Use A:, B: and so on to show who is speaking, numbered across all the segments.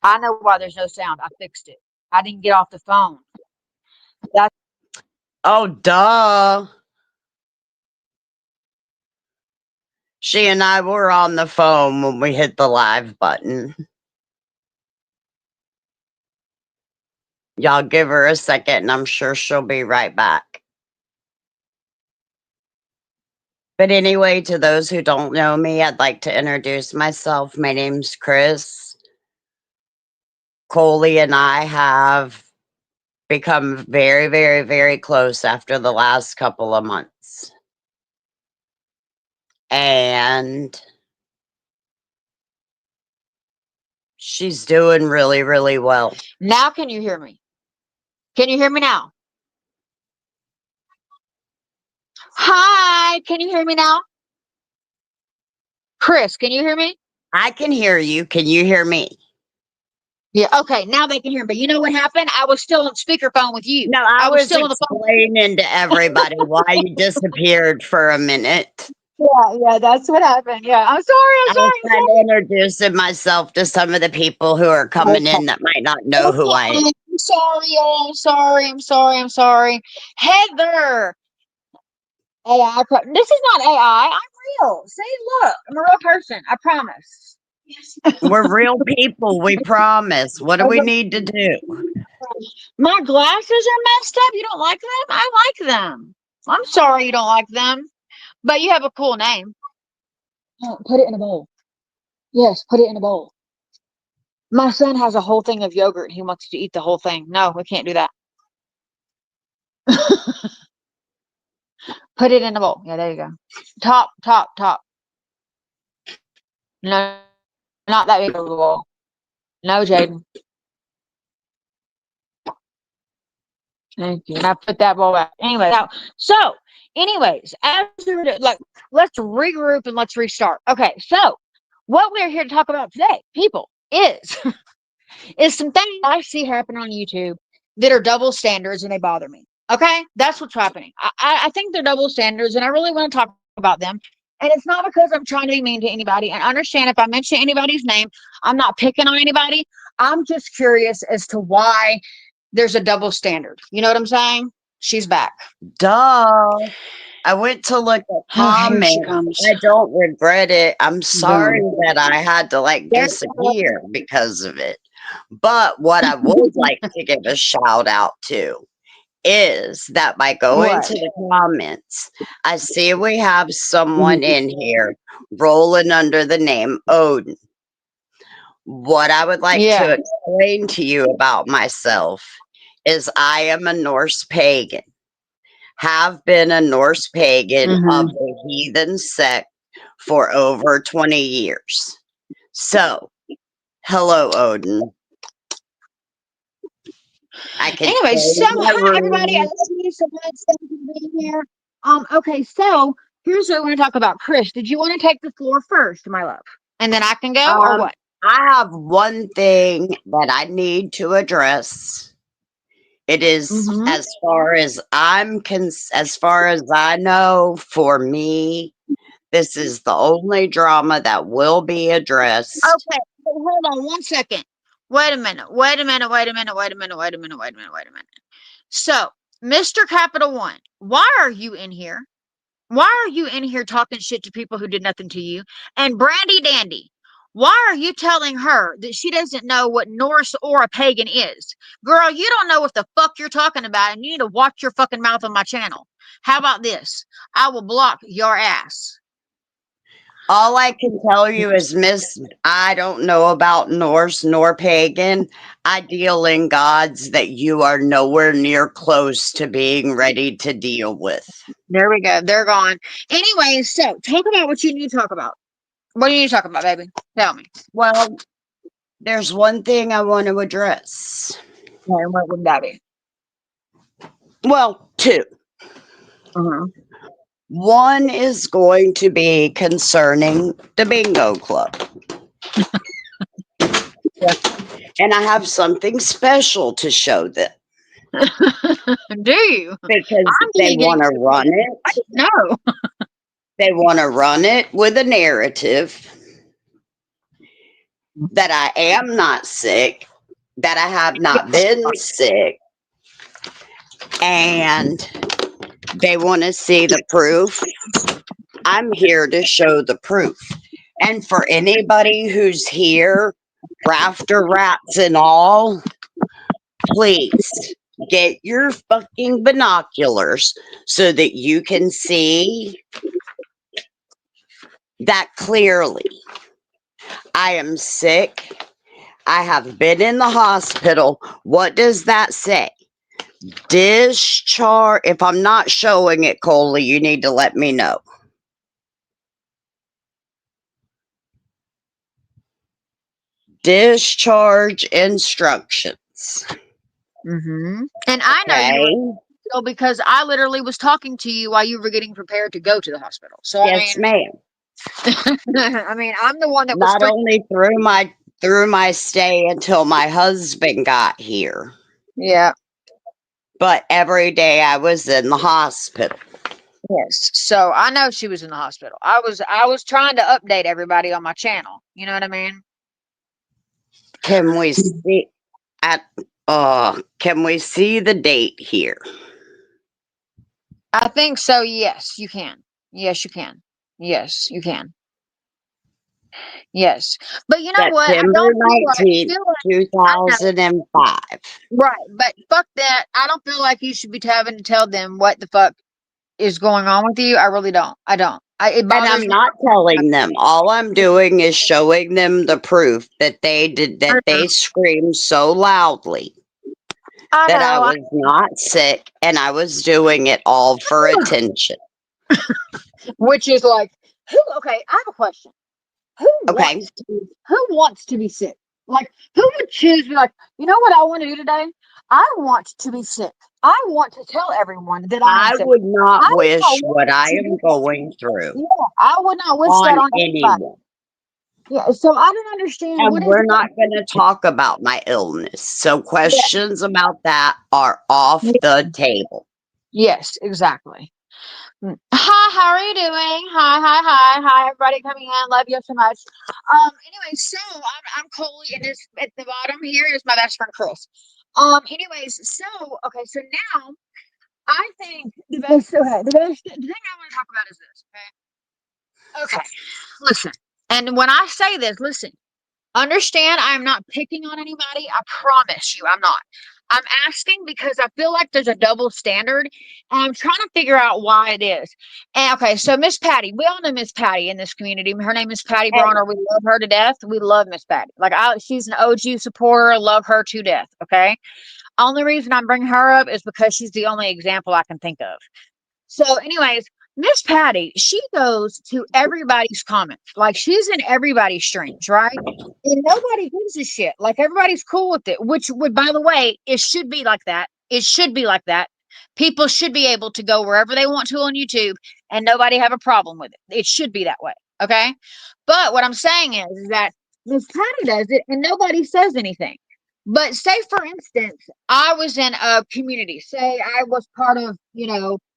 A: I know why there's no sound. I fixed it. I didn't get off the phone. That's
B: Oh, duh. She and I were on the phone when we hit the live button. Y'all give her a second, and I'm sure she'll be right back. But anyway, to those who don't know me, I'd like to introduce myself. My name's Chris. KOLi and I have become very, very, very close after the last couple of months. And she's doing really, really well.
A: now. Can you hear me? Can you hear me now? Hi. Can you hear me now? Chris, can you hear me?
B: I can hear you. Can you hear me?
A: Yeah. Okay. Now they can hear me. You know what happened? I was still on speakerphone with you.
B: No, I was
A: still on the phone.
B: explaining to everybody why you disappeared for a minute.
A: Yeah, that's what happened. Yeah, I'm sorry.
B: I was trying to introducing myself to some of the people who are coming in that might not know who I am.
A: I'm sorry, y'all. I'm sorry. Heather. AI. This is not AI. I'm real. See, look, I'm a real person. I promise.
B: We're real people. We promise. What do we need to do?
A: My glasses are messed up. You don't like them? I like them. I'm sorry you don't like them, but you have a cool name. Oh, put it in a bowl. Yes, put it in a bowl. My son has a whole thing of yogurt. He wants to eat the whole thing. No, we can't do that. Put it in a bowl. Yeah, there you go. Top. No, not that big of a bowl. No, Jaden. Thank you. And I put that bowl back. Anyway, anyways, as we're like, let's regroup and let's restart. Okay, so what we're here to talk about today, people, is some things I see happen on YouTube that are double standards and they bother me. Okay, that's what's happening. I think they're double standards, and I really want to talk about them. And it's not because I'm trying to be mean to anybody. And understand, if I mention anybody's name, I'm not picking on anybody. I'm just curious as to why there's a double standard. You know what I'm saying? She's back.
B: Duh. I went to look at comments.
A: Here she comes.
B: I don't regret it. I'm sorry that I had to disappear because of it. But what I would like to give a shout out to is that by going to the comments, I see we have someone in here rolling under the name Odin. What I would like to explain to you about myself is I am a Norse pagan. Have been a Norse pagan of the heathen sect for over 20 years. So, hello, Odin.
A: Anyway, so hi everybody. I love you so much. Thank you for being here. Okay, so here's what I want to talk about. Chris, did you want to take the floor first, my love? And then I can go, or what?
B: I have one thing that I need to address. It is as far as as far as I know, for me, this is the only drama that will be addressed.
A: Okay, hold on 1 second. Wait a minute. So, Mr. Capital One, why are you in here? Why are you in here talking shit to people who did nothing to you? And Brandy Dandy, why are you telling her that she doesn't know what Norse or a pagan is? Girl, you don't know what the fuck you're talking about, and you need to watch your fucking mouth on my channel. How about this? I will block your ass.
B: All I can tell you is, Miss, I don't know about Norse nor pagan. I deal in gods that you are nowhere near close to being ready to deal with.
A: There we go. They're gone. Anyway, so talk about what you need to talk about. What do you need to talk about, baby? Tell me.
B: Well, there's one thing I want to address.
A: And what would that be?
B: Well, two. One is going to be concerning the bingo club. And I have something special to show them.
A: Do you?
B: Because they want to run it.
A: No.
B: They want to run it with a narrative. that I am not sick, that I have not been sick, and they want to see the proof. I'm here to show the proof. And for anybody who's here, rafter rats and all, please get your fucking binoculars so that you can see that clearly. I am sick. I have been in the hospital. What does that say? Discharge. If I'm not showing it, KOLi, you need to let me know. Discharge instructions.
A: And I know you were because I literally was talking to you while you were getting prepared to go to the hospital. So
B: yes, ma'am.
A: I mean, I'm the one that
B: not only through my stay until my husband got here.
A: Yeah.
B: But every day I was in the hospital.
A: Yes. So I know she was in the hospital. I was trying to update everybody on my channel. You know what I mean?
B: Can we see can we see the date here?
A: I think so. Yes, you can. Yes, you can. Yes, you can. Yes. But you know what? I
B: September
A: don't
B: 19th, 2005.
A: Right. But fuck that. I don't feel like you should be having to tell them what the fuck is going on with you. I really don't. I don't. It bothers
B: And I'm
A: me.
B: not telling them. All I'm doing is showing them the proof that they did, that they screamed so loudly that I was not sick and I was doing it all for attention.
A: Which is like, okay, I have a question. Who wants to be sick? Like, who would choose to be like, you know what I want to do today? I want to be sick. I want to tell everyone that I'm sick.
B: Would not wish what I am going through.
A: Yeah, I would not wish that on anyone. Yeah, so I don't understand.
B: And we're not going to talk about my illness. So questions about that are off the table.
A: Yes, exactly. Hi, how are you doing? Hi, everybody coming in. Love you so much. Anyway, so I'm KOLi, and this at the bottom here is my best friend Chris. Anyways, so okay, so now I think the thing I want to talk about is this. Okay, listen. And when I say this, listen, understand I'm not picking on anybody. I promise you, I'm not. I'm asking because I feel like there's a double standard, and I'm trying to figure out why it is. And okay, so Miss Patty, we all know Miss Patty in this community. Her name is Patty Bronner. We love her to death. We love Miss Patty. Like she's an OG supporter. I love her to death. Okay. Only reason I'm bringing her up is because she's the only example I can think of. So, anyways, Miss Patty, she goes to everybody's comments. Like, she's in everybody's streams, right? And nobody gives a shit. Like, everybody's cool with it, which would, by the way, it should be like that. It should be like that. People should be able to go wherever they want to on YouTube and nobody have a problem with it. It should be that way. Okay. But what I'm saying is that Miss Patty does it and nobody says anything. But say, for instance, I was in a community. Say I was part of,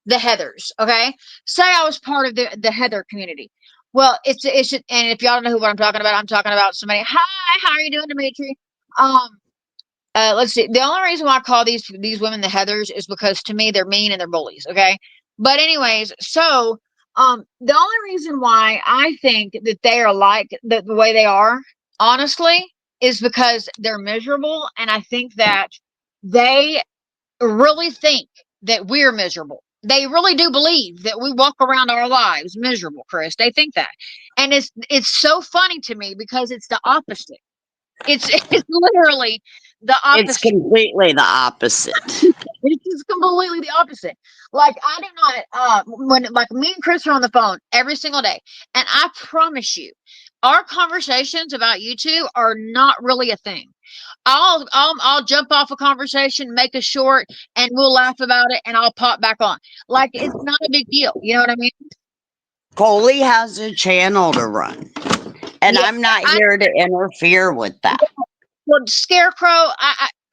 A: the Heathers. Okay. Say I was part of the Heather community. Well, it's and if y'all don't know what I'm talking about, I'm talking about somebody. Hi, how are you doing, Dimitri? Let's see. The only reason why I call these women the Heathers is because to me they're mean and they're bullies. Okay. But anyways, so the only reason why I think that they are like the way they are, honestly, is because they're miserable, and I think that they really think that we're miserable. They really do believe that we walk around our lives miserable, Chris. They think that. And it's so funny to me because it's the opposite. It's literally the opposite.
B: It's completely the opposite.
A: It's completely the opposite. Like, I do not when like me and Chris are on the phone every single day, and I promise you, our conversations about YouTube are not really a thing. I'll jump off a conversation, make a short, and we'll laugh about it, and I'll pop back on. Like, it's not a big deal. You know what I mean?
B: KOLi has a channel to run, and I'm not here to interfere with that.
A: Well, Scarecrow,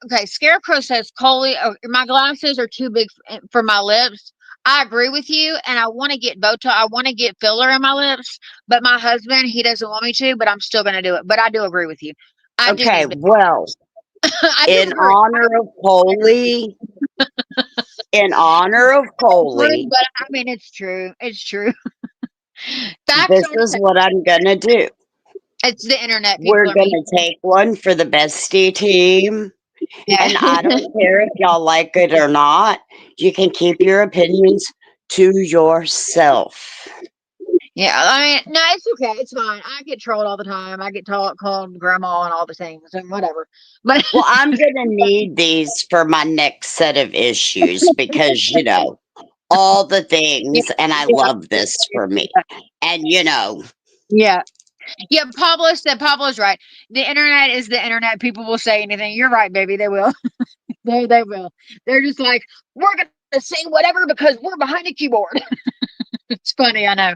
A: okay, Scarecrow says, KOLi, my glasses are too big for my lips. I agree with you, and I want to get Botox. I want to get filler in my lips, but my husband, he doesn't want me to, but I'm still going to do it. But I do agree with you. I do
B: Okay,
A: need to.
B: well,
A: I do
B: in
A: agree.
B: honor of KOLi, in honor of KOLi,
A: But I mean, it's true. It's true. Facts
B: this
A: are
B: is
A: facts.
B: what I'm gonna do.
A: It's the internet.
B: We're
A: People are mean.
B: gonna take one for the bestie team.
A: Yeah.
B: And I don't care if y'all like it or not. You can keep your opinions to yourself.
A: Yeah, I mean, no, it's okay. It's fine. I get trolled all the time. I get called grandma and all the things and whatever. But
B: Well, I'm going to need these for my next set of issues because, all the
A: yeah,
B: things, and I
A: yeah,
B: love this for me. And,
A: yeah, yeah. Pablo's right. The internet is the internet. People will say anything. You're right, baby. They will. They will. They're just like, we're gonna say whatever because we're behind a keyboard. It's funny, I know.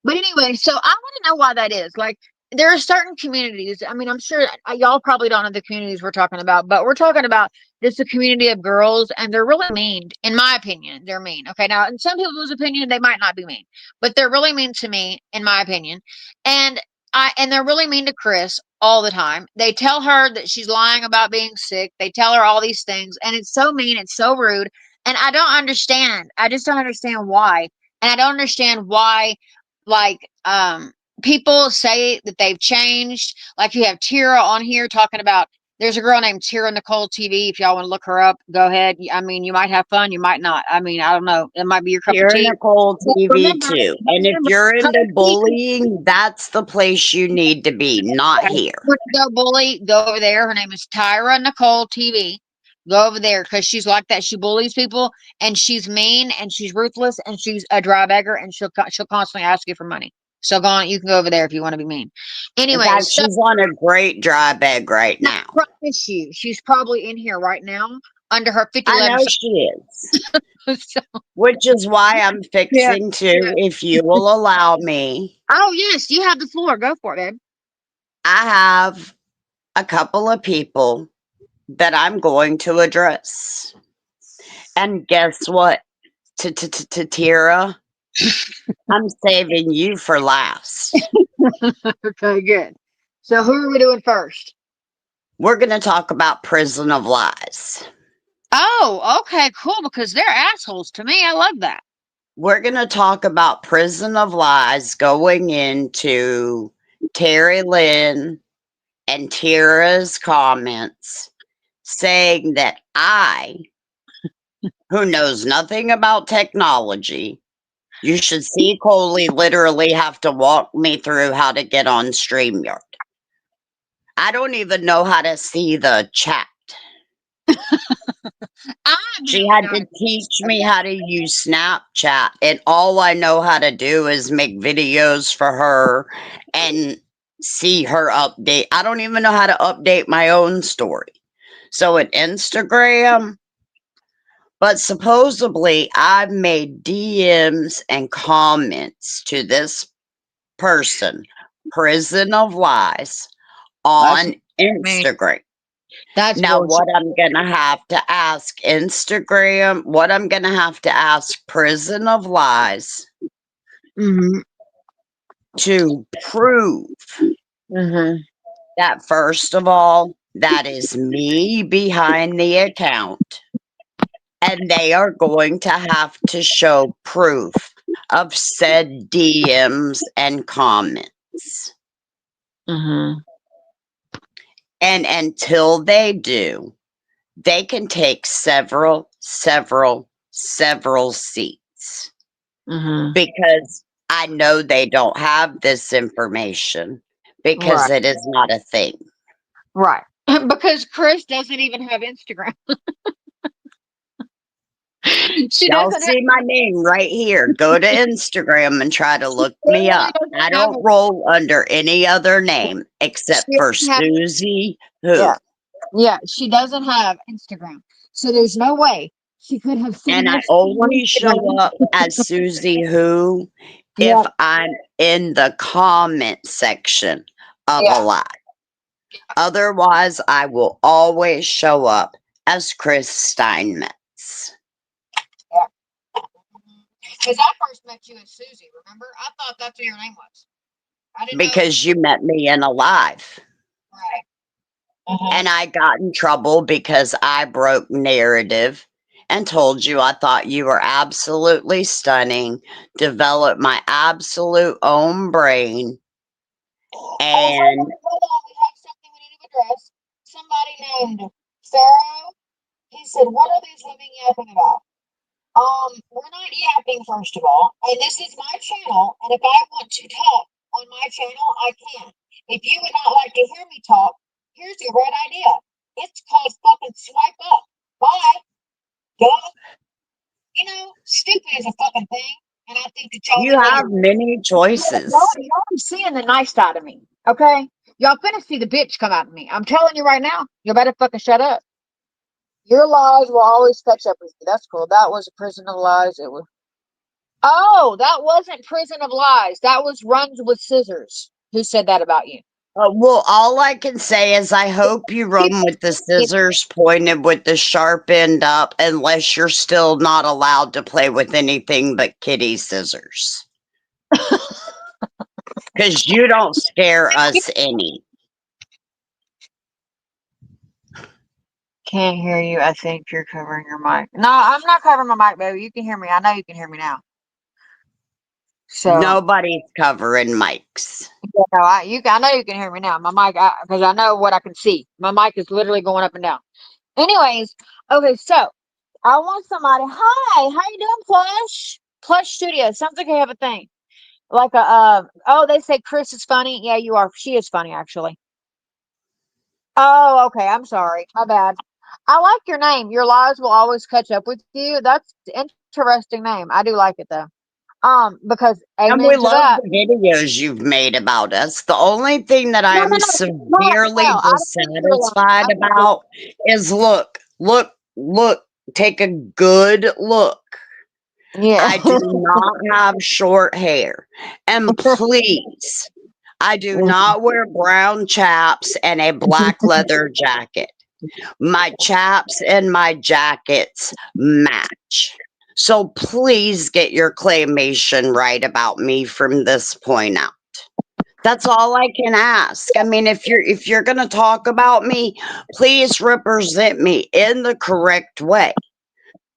A: But anyway, so I want to know why that is. Like, there are certain communities. I mean, I'm sure y'all probably don't know the communities we're talking about, but we're talking about just a community of girls, and they're really mean. In my opinion, they're mean. Okay, now in some people's opinion, they might not be mean, but they're really mean to me, in my opinion. And they're really mean to Chris all the time. They tell her that she's lying about being sick. They tell her all these things, and it's so mean. It's so rude, and I don't understand. I just don't understand why. And I don't understand why, like, people say that they've changed. Like, you have Tira on here talking about, there's a girl named Tira Nicole TV. If y'all want to look her up, go ahead. I mean, you might have fun, you might not. I mean, I don't know. It might be your cup of
B: Here,
A: tea.
B: Nicole
A: But
B: TV
A: remember,
B: too. And if you're into bullying, that's the place you need to be, not here.
A: go bully, go over there. Her name is Tyra Nicole TV. Go over there because she's like that. She bullies people, and she's mean, and she's ruthless, and she's a dry beggar, and she'll constantly ask you for money. So go on, you can go over there if you want to be mean.
B: In
A: Anyway,
B: fact,
A: so
B: she's on a great dry bag right
A: I
B: now.
A: promise you, she's probably in here right now under her 50
B: I
A: letter.
B: know she is.
A: So,
B: Which is why I'm
A: yeah,
B: fixing to,
A: yeah.
B: if you will allow me,
A: Oh yes, you have the floor. Go for it, babe.
B: I have a couple of people that I'm going to address. And guess what? Tira, I'm saving you for last.
A: Okay, good. So who are we doing first?
B: We're going to talk about Prison of Lies.
A: Oh, okay, cool. Because they're assholes to me. I love that.
B: We're going to talk about Prison of Lies going into Terry Lynn and Tira's comments saying that I, who knows nothing about technology, you should see KOLi literally have to walk me through how to get on StreamYard. I don't even know how to see the chat. She had to teach me how to use Snapchat, and all I know how to do is make videos for her and see her update. I don't even know how to update my own story. So at Instagram, but supposedly I've made DMs and comments to this person, Prison of Lies, on Instagram.
A: That's
B: Now,
A: bullshit.
B: what I'm going to have to ask Instagram, what I'm going to have to ask Prison of Lies
A: Mm-hmm.
B: to prove
A: Mm-hmm.
B: that, first of all, that is me behind the account. And they are going to have to show proof of said DMs and comments.
A: Mm-hmm.
B: And until they do, they can take several seats.
A: Mm-hmm.
B: Because I know they don't have this information because
A: Right.
B: it is not a thing.
A: Right. Because Chris doesn't even have Instagram. She
B: Y'all
A: doesn't have.
B: see my name right here. Go to Instagram and try to look
A: She
B: me
A: really
B: up.
A: doesn't
B: I
A: have
B: don't roll under any other name except
A: she
B: for
A: doesn't have.
B: Susie Who.
A: Yeah. Yeah. She doesn't have Instagram. So there's no way she could have seen
B: And I
A: this.
B: only show up as Susie Who if
A: Yeah.
B: I'm in the comment section of a
A: Yeah.
B: live. Otherwise, I will always show up as Chris Steinmetz.
A: Because I first met you as Susie, remember? I thought that's what your name was. I didn't know.
B: Because you met me in a live.
A: Right.
B: And I got in trouble because I broke narrative and told you I thought you were absolutely stunning, developed my absolute own brain, and
A: hold on, we have something we need to address. Somebody named Pharaoh, he said, what are these women yapping about? We're not yapping, first of all, and this is my channel, and if I want to talk on my channel, I can. If you would not like to hear me talk, here's a great idea. It's called fucking swipe up. Bye. Duh. You know, stupid is a fucking thing, and I think that y'all
B: you have many choices.
A: y'all seeing the nice side of me, okay? Y'all finna see the bitch come out of me. I'm telling you right now, you better fucking shut up. Your lies will always catch up with you. That's cool. That was a prison of lies. It was. Oh, that wasn't prison of lies. That was runs with scissors. Who said that about you?
B: Well, all I can say is I hope you run with the scissors pointed with the sharp end up, unless you're still not allowed to play with anything but kitty scissors. Because you don't scare us any.
A: Can't hear you. I think you're covering your mic. No, I'm not covering my mic, baby. You can hear me. I know you can hear me now. So
B: Nobody's covering mics.
A: no, I know you can hear me now. My mic, because I know what I can see. My mic is literally going up and down. Anyways, okay, so I want somebody. Hi, how you doing, Plush? Plush Studio. Sounds like I have a thing. Like a oh, they say Chris is funny. Yeah, you are. She is funny, actually. Oh, okay. I'm sorry. My bad. I like your name. Your lies will always catch up with you. That's an interesting name. I do like it though. Because
B: And we
A: amen to
B: love
A: that.
B: the videos you've made about us. The only thing that
A: No,
B: I'm
A: no, no.
B: severely
A: Well, I don't think you're lying.
B: dissatisfied
A: I think you're
B: about is look, take a good look.
A: yeah.
B: I do not have short hair. And please, I do not wear brown chaps and a black leather jacket. My chaps and my jackets match. So please get your claymation right about me from this point out. That's all I can ask. I mean, if you're going to talk about me, please represent me in the correct way.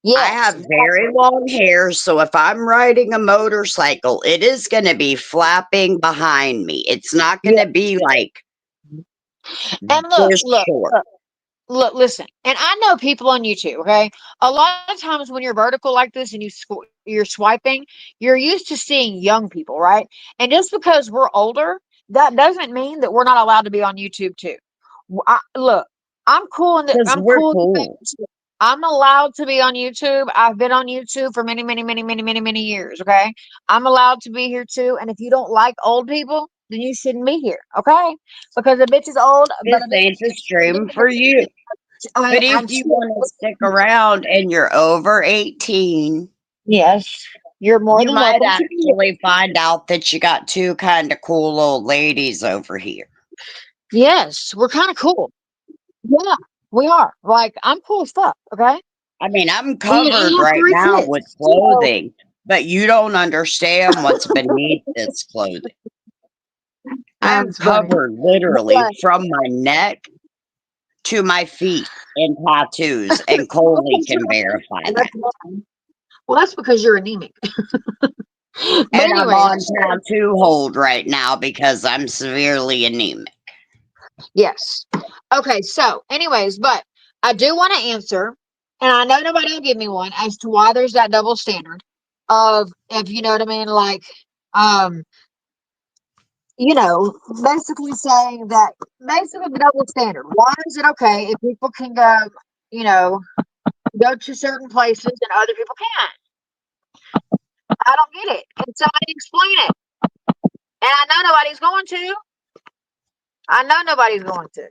B: I have very long hair, so if I'm riding a motorcycle, it is going to be flapping behind me. It's not going to be like
A: And
B: this short.
A: look, listen. And I know people on YouTube, okay? A lot of times when you're vertical like this and you're swiping, you're used to seeing young people, right? And just because we're older, that doesn't mean that we're not allowed to be on YouTube too. Look, I'm cool in the
B: Because
A: I'm
B: we're
A: cool.
B: cool.
A: I'm allowed to be on YouTube. I've been on YouTube for many, many, many, many, many, many years. Okay. I'm allowed to be here too. And if you don't like old people, then you shouldn't be here. Okay. Because a bitch is old, but
B: This ain't the stream for you. But if
A: I'm
B: you
A: still,
B: want to stick around and you're over 18,
A: yes, you're more
B: you
A: than
B: might
A: welcome to be here.
B: actually find out that you got two kind of cool old ladies over here.
A: Yes, we're kind of cool. Yeah, we are. Like, I'm cool as fuck. Okay.
B: I mean, I'm
A: And
B: covered
A: I have
B: right
A: 3
B: now with
A: kids. So,
B: clothing, but you don't understand what's beneath this clothing. I'm
A: that's funny.
B: covered literally from my neck to my feet in tattoos, and KOLi can verify that.
A: Well, that's because you're anemic. But
B: And I'm
A: anyways,
B: on tattoo hold right now because I'm severely anemic.
A: yes. Okay, so anyways, but I do want to answer, and I know nobody will give me one as to why there's that double standard of if you know what I mean, like um, basically saying that basically the double standard. Why is it okay if people can go, you know, go to certain places and other people can't? I don't get it. Can somebody explain it? And I know nobody's going to. I know nobody's going to.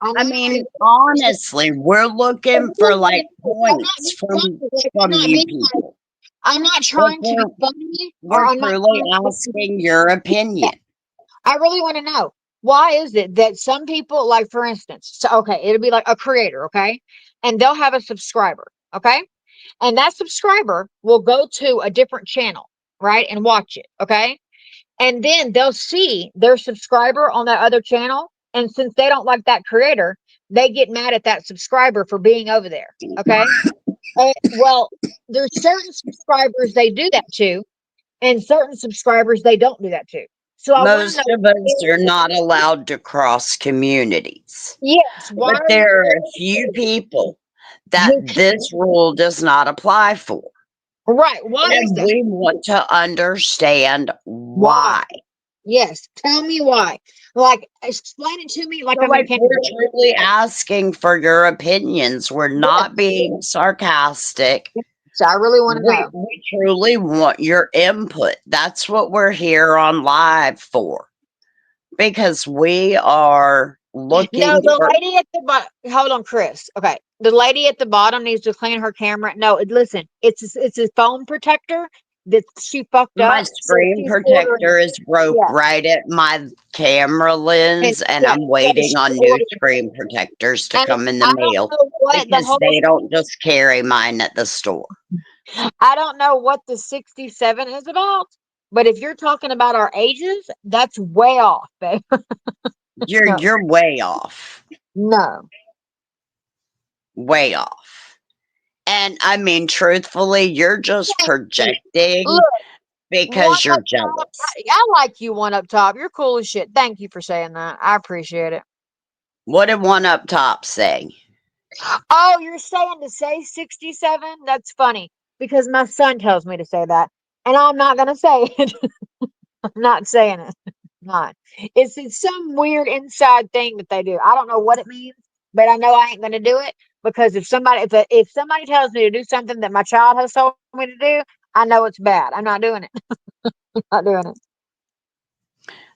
B: I mean, honestly, we're looking for like points from you people.
A: I'm not trying to be funny, or
B: We're
A: I'm not
B: truly asking your opinion.
A: I really want to know, why is it that some people, like for instance, so okay, it'll be like a creator, okay, and they'll have a subscriber, okay, And that subscriber will go to a different channel, right? And watch it. Okay. And then they'll see their subscriber on that other channel. And since they don't like that creator, they get mad at that subscriber for being over there. Okay. Well, there's certain subscribers they do that to, and certain subscribers they don't do that to. So I want to
B: Most
A: know,
B: of us are not allowed to cross communities.
A: yes, why
B: But
A: are you
B: there are a few people that
A: who
B: this rule does not apply for.
A: right? Why is
B: And
A: that?
B: we want to understand
A: Why?
B: why.
A: Yes, tell me why. Like, explain it to me like
B: So,
A: I'm in
B: like, we're
A: kindergarten.
B: truly asking for your opinions. We're
A: Yes,
B: not being sarcastic.
A: so I really want to know.
B: We truly want your input. That's what we're here on live for. Because we are
A: No,
B: looking
A: the
B: for
A: lady at the bottom. Hold on, Chris. Okay, the lady at the bottom needs to clean her camera. No, listen, it's a phone protector that she fucked
B: my
A: up, so
B: screen
A: she's ordering.
B: protector is broke
A: Yeah,
B: right at my camera
A: and
B: lens, and
A: yeah,
B: I'm
A: so
B: waiting
A: she's
B: on new
A: ordering.
B: screen protectors to
A: And
B: come in the
A: I don't
B: mail
A: know what the
B: because
A: whole.
B: they don't just carry mine at the store.
A: I don't know what the 67 is about, but if you're talking about our ages, that's way off, babe. No,
B: You're way off.
A: no.
B: Way off. And I mean, truthfully, you're just
A: Thank you.
B: projecting
A: Look, one
B: because
A: up
B: you're
A: top.
B: jealous.
A: I like you, one up top. You're cool as shit. Thank you for saying that. I appreciate it.
B: What did one up top say?
A: Oh, you're saying to say 67? That's funny because my son tells me to say that, and I'm not gonna say it. I'm not saying it. Not. It's some weird inside thing that they do. I don't know what it means, but I know I ain't gonna do it because if somebody tells me to do something that my child has told me to do, I know it's bad. I'm not doing it. Not doing it.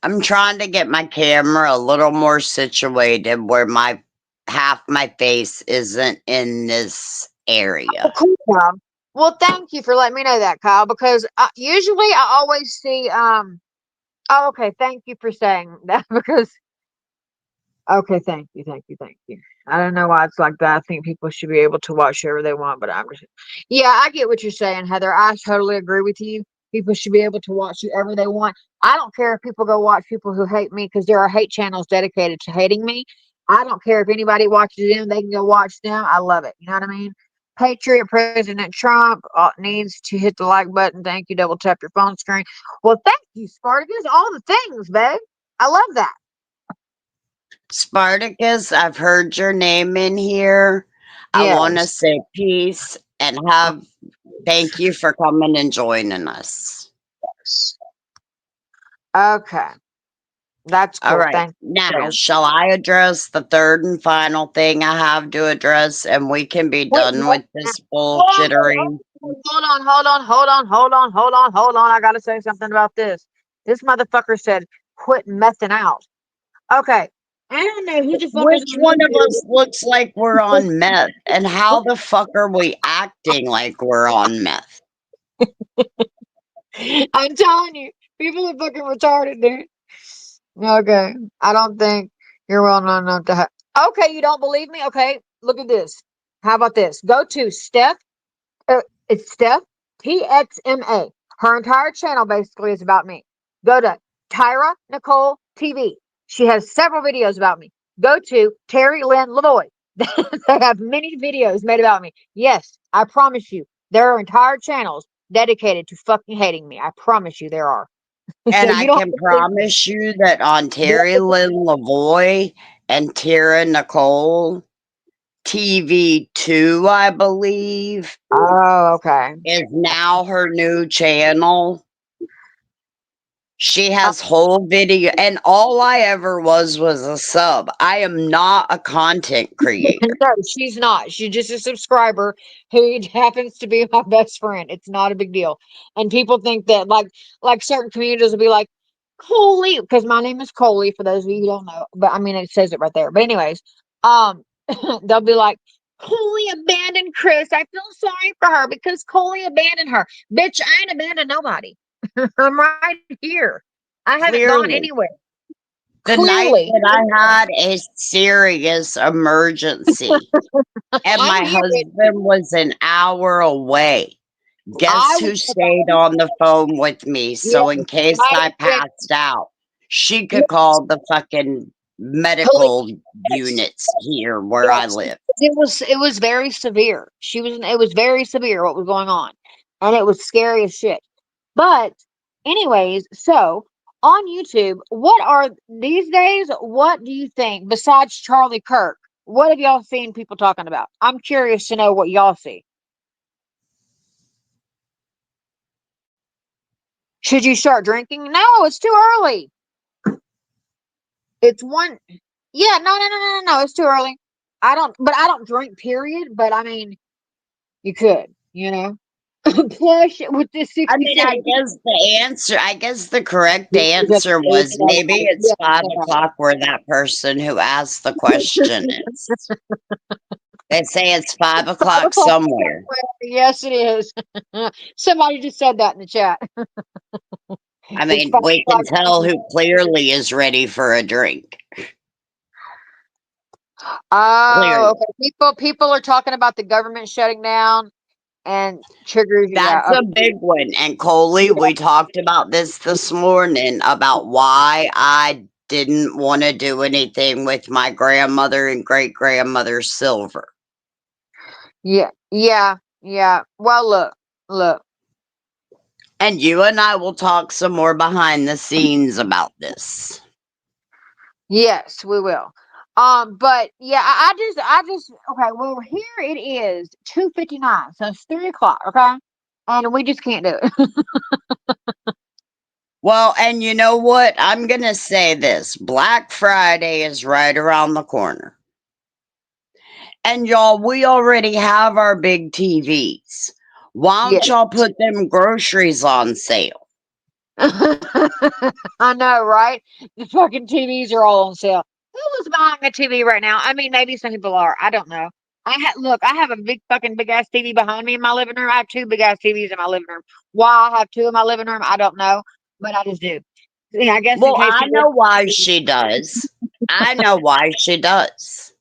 B: I'm trying to get my camera a little more situated where my half my face isn't in this
A: Oh,
B: area.
A: cool, Kyle. Well, thank you for letting me know that, Kyle. Because usually I always see. Oh, okay. Thank you for saying that. Because okay, thank you. I don't know why it's like that. I think people should be able to watch whoever they want, but I'm just. Yeah, I get what you're saying, Heather. I totally agree with you. People should be able to watch whoever they want. I don't care if people go watch people who hate me because there are hate channels dedicated to hating me. I don't care if anybody watches them; they can go watch them. I love it. You know what I mean? Patriot President Trump needs to hit the like button. Thank you. Double tap your phone screen. Well, thank you, Spartacus. All the things, babe. I love that.
B: Spartacus, I've heard your name in here. I want to
A: Yes.
B: say peace and have thank you for coming and joining us.
A: Okay. That's
B: All
A: cool.
B: right.
A: Thanks for
B: Now,
A: saying.
B: shall I address the third and final thing I have to address and we can be
A: Wait,
B: done
A: what?
B: with this
A: Hold
B: bullshittery?
A: on. I gotta say something about this. This motherfucker said, quit messing out. Okay. I don't know who the fuck is
B: Which
A: on
B: one of us
A: here.
B: looks like we're on meth? And how the fuck are we acting like we're on meth?
A: I'm telling you, people are fucking retarded, dude. Okay. I don't think you're well known enough to have. Okay, you don't believe me? Okay, look at this. How about this? Go to Steph. It's Steph TXMA. Her entire channel basically is about me. Go to Tyra Nicole TV. She has several videos about me. Go to Terry Lynn Lavoy. They have many videos made about me. Yes, I promise you, there are entire channels dedicated to fucking hating me. I promise you there are. So
B: And I
A: you don't have
B: can
A: to believe me.
B: promise you that on Terry Lynn Lavoy and Tara Nicole TV2, I believe,
A: Oh, okay.
B: is now her new channel. She has whole video, and all I ever was a sub. I am not a content creator.
A: No, she's not. She's just a subscriber who happens to be my best friend. It's not a big deal. And people think that like certain communities will be like, KOLi, because my name is KOLi for those of you who don't know. But I mean it says it right there. But anyways, um they'll be like, KOLi abandoned Chris. I feel sorry for her because KOLi abandoned her. Bitch, I ain't abandoned nobody. I'm right here. I haven't gone
B: Clearly,
A: anywhere.
B: The night
A: Clearly.
B: that I had a serious emergency and
A: I'm
B: my
A: hearing.
B: husband was an hour away.
A: I
B: Guess
A: was
B: who stayed on the phone with me?
A: yeah,
B: So in case
A: I
B: I
A: was
B: passed out, she
A: yeah,
B: could call the fucking
A: police.
B: medical units here where I
A: Yes,
B: live.
A: it was very severe. It was very severe what was going on, and it was scary as shit. But anyways, so on YouTube, what are these days? What do you think besides Charlie Kirk? What have y'all seen people talking about? I'm curious to know what y'all see. Should you start drinking? No, it's too early. It's one. Yeah, no. It's too early. I don't drink. Period. But I mean, you could, you know. Plus, with this
B: I mean,
A: 67,
B: I guess the correct
A: yeah,
B: answer was maybe it's 5 o'clock where that person who asked the question is. They say it's 5 o'clock somewhere.
A: yes, it is. Somebody just said that in the chat.
B: I
A: It's
B: mean,
A: five
B: we can
A: o'clock.
B: tell who clearly is ready for a drink.
A: Oh,
B: Clearly.
A: okay. People are talking about the government shutting down and triggers. Yeah,
B: That's a big one. And KOLi, we talked about this morning about why I didn't want to do anything with my grandmother and great grandmother's silver.
A: yeah. Well, look.
B: And you and I will talk some more behind the scenes about this.
A: Yes, we will. But yeah, I just okay. Well, here it is, 2:59. So it's 3 o'clock. Okay, and we just can't do it.
B: Well, and you know what? I'm going to say this. Black Friday is right around the corner. And y'all, we already have our big TVs. Why
A: Yeah.
B: don't y'all put them groceries on sale?
A: I know, right? The fucking TVs are all on sale. Who was buying a TV right now? I mean, maybe some people are. I don't know. Look. I have a big ass TV behind me in my living room. I have two big ass TVs in my living room. Why I have two in my living room, I don't know, but I just do. Yeah, I guess in
B: Well,
A: case
B: I
A: people.
B: know why she does. I know why she does.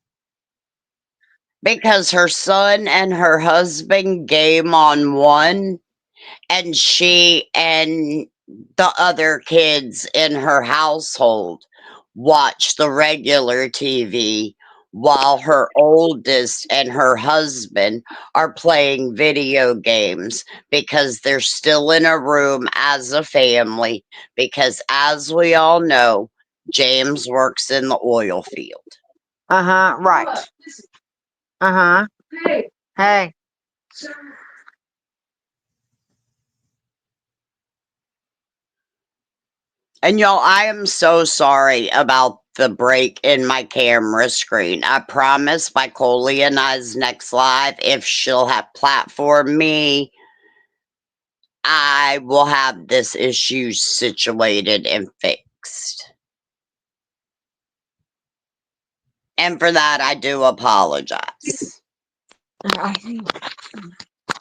B: Because her son and her husband game on one, and she and the other kids in her household watch the regular TV while her oldest and her husband are playing video games because they're still in a room as a family. Because, as we all know, James works in the oil field.
A: Right. Hey.
B: And y'all, I am so sorry about the break in my camera screen. I promise by KOLi and I's next live, if she'll have platformed me, I will have this issue situated and fixed. And for that, I do apologize.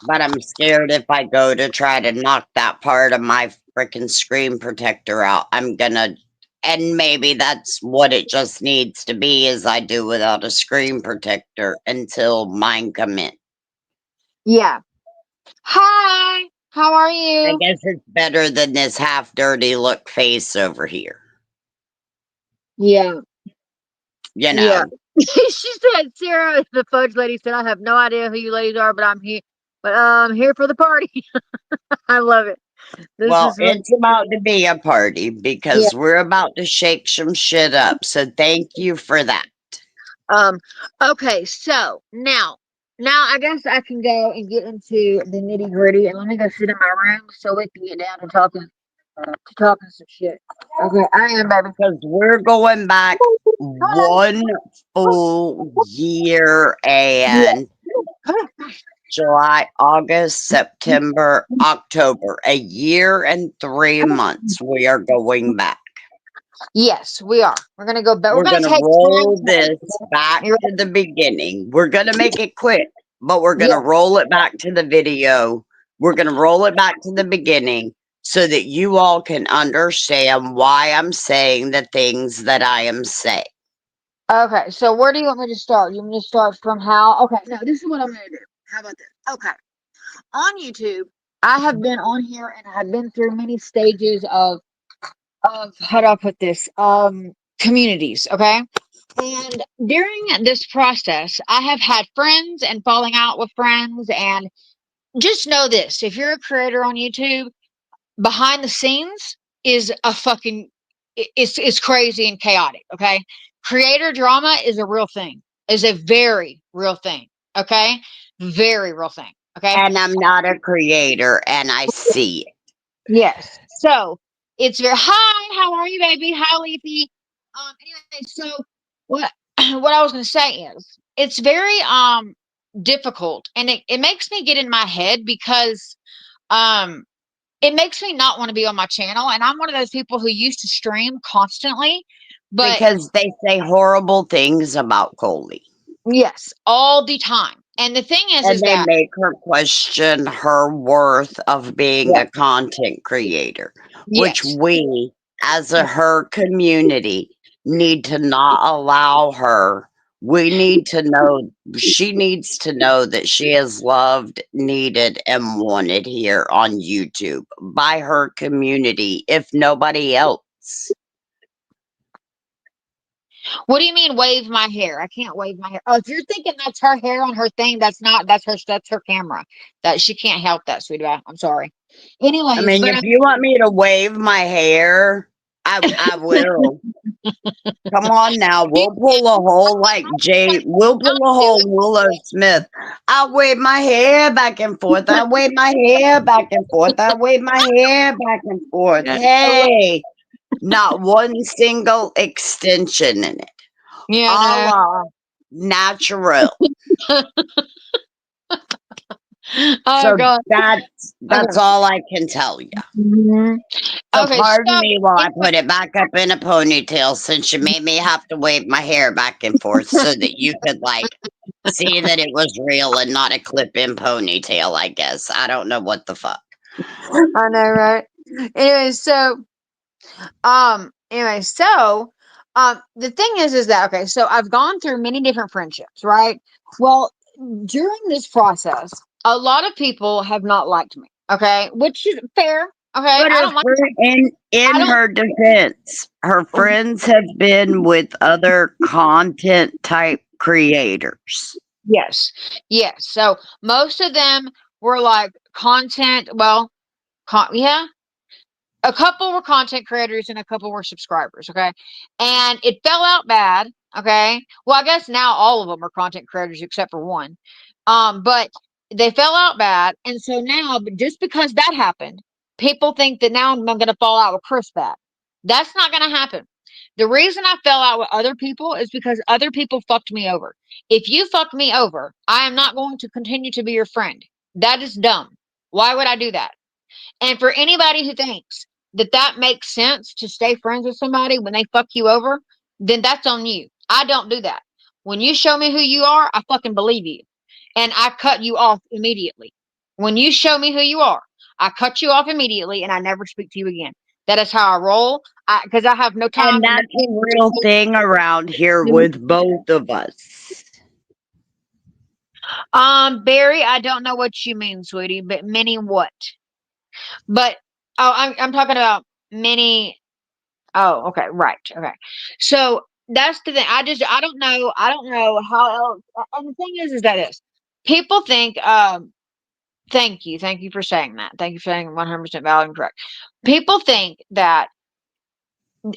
B: But I'm scared if I go to try to knock that part of my freaking screen protector out, I'm gonna, and maybe that's what it just needs to be, is I do without a screen protector until mine come in.
A: Yeah. Hi. How are
B: I
A: you?
B: guess it's better than this half dirty look face over here.
A: Yeah.
B: You
A: Yeah.
B: know.
A: She said, Sarah, the fudge lady said, I have no idea who you ladies are, but I'm here. But I'm here for the party. I love it. This
B: Well,
A: is really,
B: it's about to be a party
A: yeah.
B: because we're about to shake some shit up. So thank you for that.
A: Um. Okay. So now I guess I can go and get into the nitty gritty, and let me go sit in my room so we can get down to talking some shit. Okay, I am, baby.
B: Because we're going back one full year
A: Yeah.
B: and July, August, September, October. A year and 3 months we are going back.
A: Yes, we are. We're gonna go back. We're
B: We're
A: gonna
B: going to
A: take
B: roll
A: time.
B: this back
A: You're
B: to the beginning. We're going to make it quick, but we're going
A: Yeah.
B: to roll it back to the video. We're going to roll it back to the beginning so that you all can understand why I'm saying the things that I am saying.
A: Okay, so where do you want me to start? You want me to start from how? Okay, no, this is what I'm going to do. How about this? Okay, on YouTube, I have been on here and I have been through many stages of how do I put this? Communities, okay? And during this process, I have had friends and falling out with friends. And just know this, if you're a creator on YouTube, behind the scenes is a fucking it's crazy and chaotic, okay? Creator drama is a real thing, is a very real thing, okay? Very real thing, okay?
B: And I'm not a creator, and I see it.
A: Yes. So it's very hi, how are you, baby? Hi, Leafy. Anyway, so what what I was gonna say is it's very difficult, and it makes me get in my head because um it makes me not want to be on my channel. And I'm one of those people who used to stream constantly, but
B: Because they say horrible things about KOLi.
A: yes, all the time. And the thing
B: And
A: is
B: they
A: that
B: make her question her worth of being
A: yeah,
B: a content creator, which
A: yes.
B: we, as a her community, need to not allow her. We need to know, she needs to know that she is loved, needed, and wanted here on YouTube by her community, if nobody else.
A: What do you mean wave my hair? I can't wave my hair. Oh, if you're thinking that's her hair on her thing, that's her camera. That she can't help that, sweetie pie. I'm sorry.
B: I
A: Anyways,
B: mean,
A: but
B: if you want me to wave my hair, I will. Come on now, we'll pull a hole like we'll pull a hole Willow Smith. I wave my hair back and forth. I wave my hair back and forth. I wave my hair back and forth.
A: yeah,
B: Hey, not one single extension in it.
A: yeah,
B: A
A: no.
B: la natural.
A: Oh
B: So
A: God.
B: that's
A: Okay.
B: all I can tell you.
A: Mhm.
B: So
A: Okay.
B: pardon
A: So
B: me while I
A: anyway,
B: put it back up in a ponytail, since you made me have to wave my hair back and forth so that you could see that it was real and not a clip-in ponytail, I guess. I don't know what the fuck.
A: I know, right? Anyway, so the thing is that okay, so I've gone through many different friendships, right? Well, during this process, a lot of people have not liked me, okay, which is fair, okay.
B: But
A: I don't like
B: in
A: I don't
B: her defense, her friends have been with other content type creators.
A: yes, yes. So most of them were like content, well, yeah, a couple were content creators and a couple were subscribers, okay? And it fell out bad, okay? Well, I guess now all of them are content creators except for one. But they fell out bad, and so now, but just because that happened, people think that now I'm going to fall out with Chris bad. That's not going to happen. The reason I fell out with other people is because other people fucked me over. If you fuck me over, I am not going to continue to be your friend. That is dumb. Why would I do that? And for anybody who thinks that that makes sense to stay friends with somebody when they fuck you over, then that's on you. I don't do that. When you show me who you are, I fucking believe you. And I cut you off immediately. When you show me who you are, I cut you off immediately and I never speak to you again. That is how I roll. Because I have no
B: And
A: time.
B: that's a real thing around here with both of us.
A: Barry, I don't know what you mean, sweetie, but many what? But oh, I'm talking about many. Oh, okay, right, okay. So that's the thing. I don't know how else. And the thing is that is people think. Thank you for saying that. Thank you for saying 100% valid and correct. People think that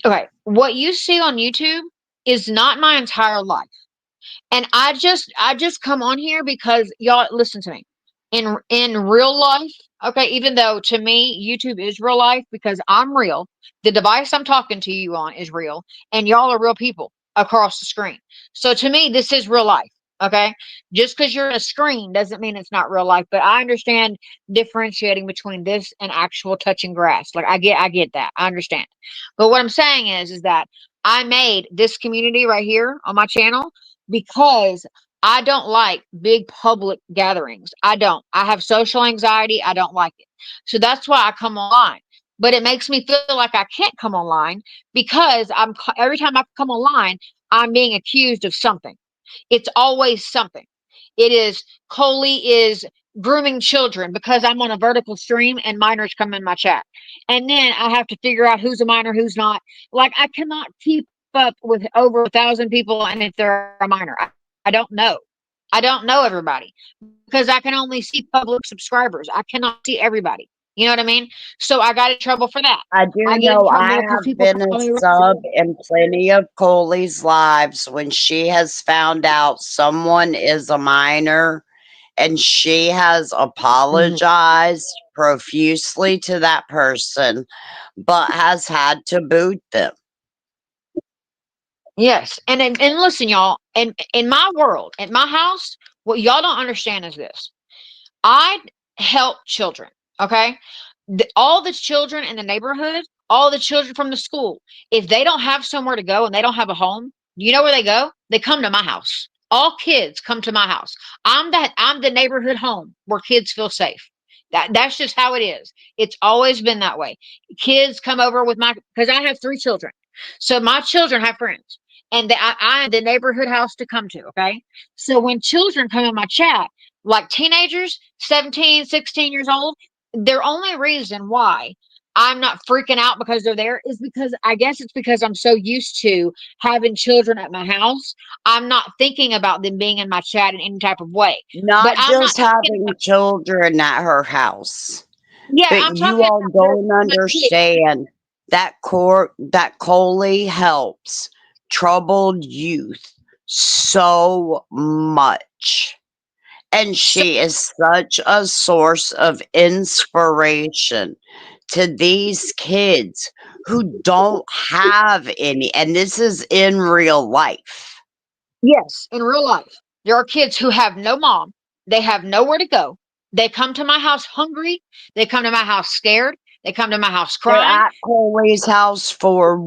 A: okay, what you see on YouTube is not my entire life. And I just come on here because y'all listen to me. In real life, okay, even though to me YouTube is real life because I'm real, the device I'm talking to you on is real, and y'all are real people across the screen. So to me, this is real life. Okay. Just because you're in a screen doesn't mean it's not real life, but I understand differentiating between this and actual touching grass. Like I get that. I understand. But what I'm saying is that I made this community right here on my channel because I don't like big public gatherings. I don't. I have social anxiety. I don't like it. So that's why I come online. but it makes me feel like I can't come online because every time I come online, I'm being accused of something. It's always something. It is KOLi is grooming children because I'm on a vertical stream and minors come in my chat. And then I have to figure out who's a minor, who's not. Like I cannot keep up with over 1,000 people and if they're a minor. I don't know. I don't know everybody because I can only see public subscribers. I cannot see everybody. You know what I mean? So I got in trouble for that.
B: I do
A: I get in
B: know I
A: trouble because
B: have
A: people
B: been a
A: call me.
B: sub in plenty of KOLi's lives when she has found out someone is a minor, and she has
A: Mhm.
B: apologized profusely to that person, but has had to boot them.
A: Yes, and listen, y'all. In my world, at my house, what y'all don't understand is this: I help children. Okay, all the children in the neighborhood, all the children from the school, if they don't have somewhere to go and they don't have a home, you know where they go? They come to my house. All kids come to my house. I'm the neighborhood home where kids feel safe. That's just how it is. It's always been that way. Kids come over with my because I have 3 children. So my children have friends. And I am the neighborhood house to come to. Okay. So when children come in my chat, like teenagers, 17, 16 years old, their only reason why I'm not freaking out because they're there is because I guess it's because I'm so used to having children at my house. I'm not thinking about them being in my chat in any type of way. But
B: Not
A: I'm not
B: just
A: thinking
B: having
A: about,
B: children at her house,
A: yeah,
B: but
A: I'm
B: you
A: talking
B: all
A: about
B: don't
A: my kids.
B: understand that KOLi helps troubled youth so much. And
A: So,
B: she is such a source of inspiration to these kids who don't have any, and this is in real life.
A: yes, in real life, there are kids who have no mom. They have nowhere to go. They come to my house hungry. They come to my house scared. They come to my house
B: They're
A: crying
B: at KOLi's house for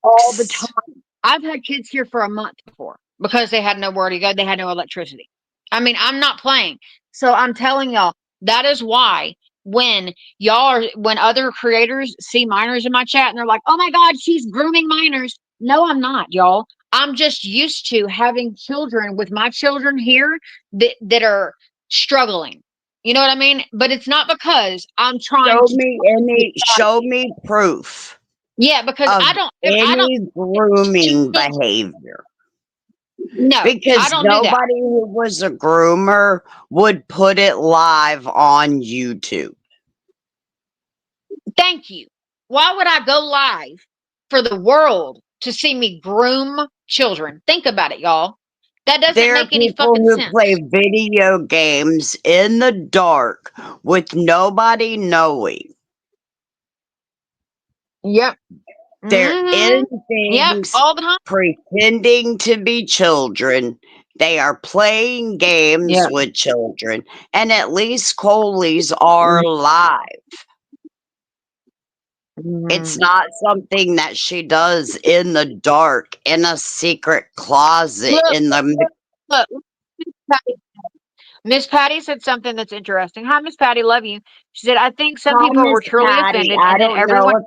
A: all the
B: weeks.
A: time. I've had kids here for a month before because they had nowhere to go. They had no electricity. I mean, I'm not playing. So I'm telling y'all, that is why when other creators see minors in my chat and they're like, oh my God, she's grooming minors. No, I'm not, y'all. I'm just used to having children with my children here that are struggling. You know what I mean? But it's not because I'm trying to.
B: Show me proof
A: Yeah, because
B: of
A: I don't
B: any grooming behavior.
A: no, I
B: Because
A: don't do that.
B: nobody who was a groomer would put it live on YouTube.
A: Thank you. Why would I go live for the world to see me groom children? Think about it, y'all. That doesn't
B: There are
A: make any
B: people
A: fucking
B: who play
A: sense.
B: video games in the dark with nobody knowing.
A: Yep.
B: They're in
A: Yep.
B: things
A: All the time.
B: pretending to be children. They are playing games
A: Yep.
B: with children. And at least KOLi's are live. It's
A: Mhm.
B: not something that she does in the dark in a secret closet
A: Look,
B: in the
A: look, Miss Patty said something that's interesting. Hi, Miss Patty. Love you. She said, I think some
B: Hi,
A: people
B: Miss
A: were truly
B: Patty.
A: offended
B: I
A: and then
B: don't know
A: everyone.
B: if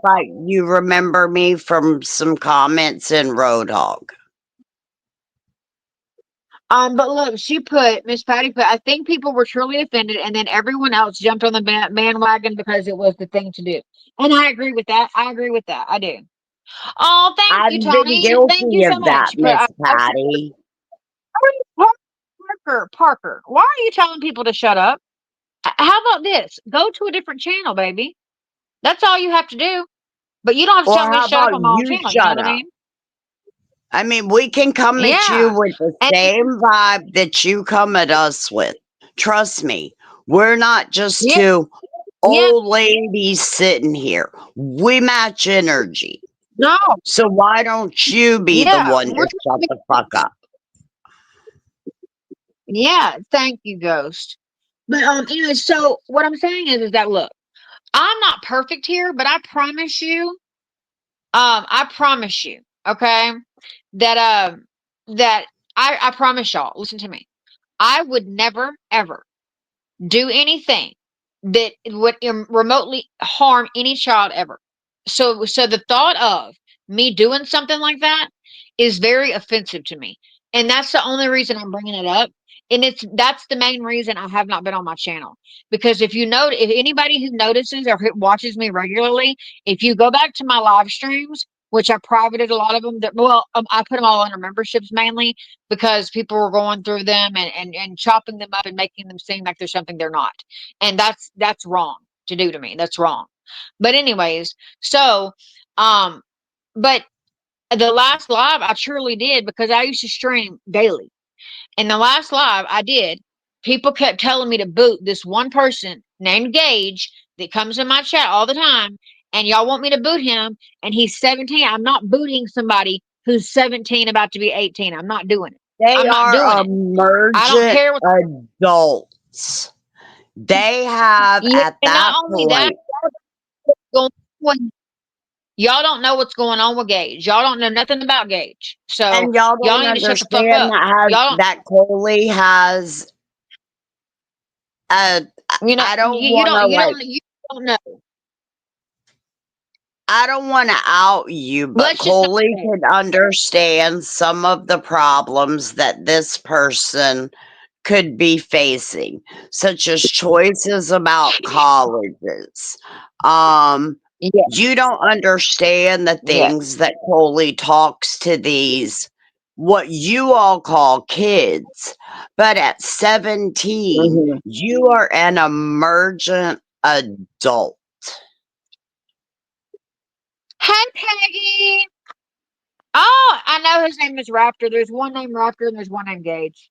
B: you remember me from some comments in Roadhog.
A: But look, Miss Patty put, I think people were truly offended, and then everyone else jumped on the bandwagon because it was the thing to do. And I agree with that. I agree with that. I do. Oh, thank you,
B: I've been
A: Tony. Thank you
B: guilty
A: so
B: of that,
A: much.
B: Miss Patty.
A: Parker, why are you telling people to shut up? How about this? Go to a different channel, baby. That's all you have to do. But you don't have to
B: Or
A: tell me to
B: how
A: shut up
B: about
A: on my own
B: you
A: channel. You know
B: shut
A: what I
B: up?
A: mean?
B: I mean, we can come at you
A: Yeah.
B: with the
A: And
B: same vibe that you come at us with. Trust me, we're not just
A: yeah,
B: two
A: yeah,
B: old ladies sitting here. We match energy.
A: no,
B: So why don't you be the
A: yeah,
B: one to shut the fuck up?
A: yeah. Thank you, Ghost. But anyway, so what I'm saying is that look, I'm not perfect here, but I promise you, okay, that that I promise y'all, listen to me. I would never ever do anything that would remotely harm any child ever. So the thought of me doing something like that is very offensive to me, and that's the only reason I'm bringing it up. And that's the main reason I have not been on my channel, because if anybody who notices or who watches me regularly, if you go back to my live streams, which I privated a lot of them, I put them all under memberships mainly because people were going through them and chopping them up and making them seem like they're something they're not, and that's wrong to do to me. That's wrong. But anyways, so but the last live I truly did, because I used to stream daily. And the last live I did, people kept telling me to boot this one person named Gage that comes in my chat all the time. And y'all want me to boot him. And he's 17. I'm not booting somebody who's 17 about to be 18. I'm not doing it.
B: They
A: I'm not
B: are
A: doing it. I don't
B: emergent
A: care what
B: adults. They have at
A: and
B: that
A: not only
B: point.
A: that, y'all don't know what's going on with Gage. Y'all don't know nothing about Gage. So
B: And y'all
A: y'all
B: don't
A: need to shut the fuck
B: understand
A: up.
B: that KOLi has a.
A: You know,
B: I don't
A: you
B: want to
A: you don't know.
B: I don't want to out you, but
A: Let's just
B: KOLi could understand some of the problems that this person could be facing, such as choices about colleges.
A: Yeah.
B: You don't understand the
A: Yeah.
B: things that KOLi talks to these, what you all call kids, but at 17,
A: Mhm.
B: you are an emergent adult.
A: Hi, Peggy. Oh, I know his name is Raptor. There's one named Raptor and there's one named Gage.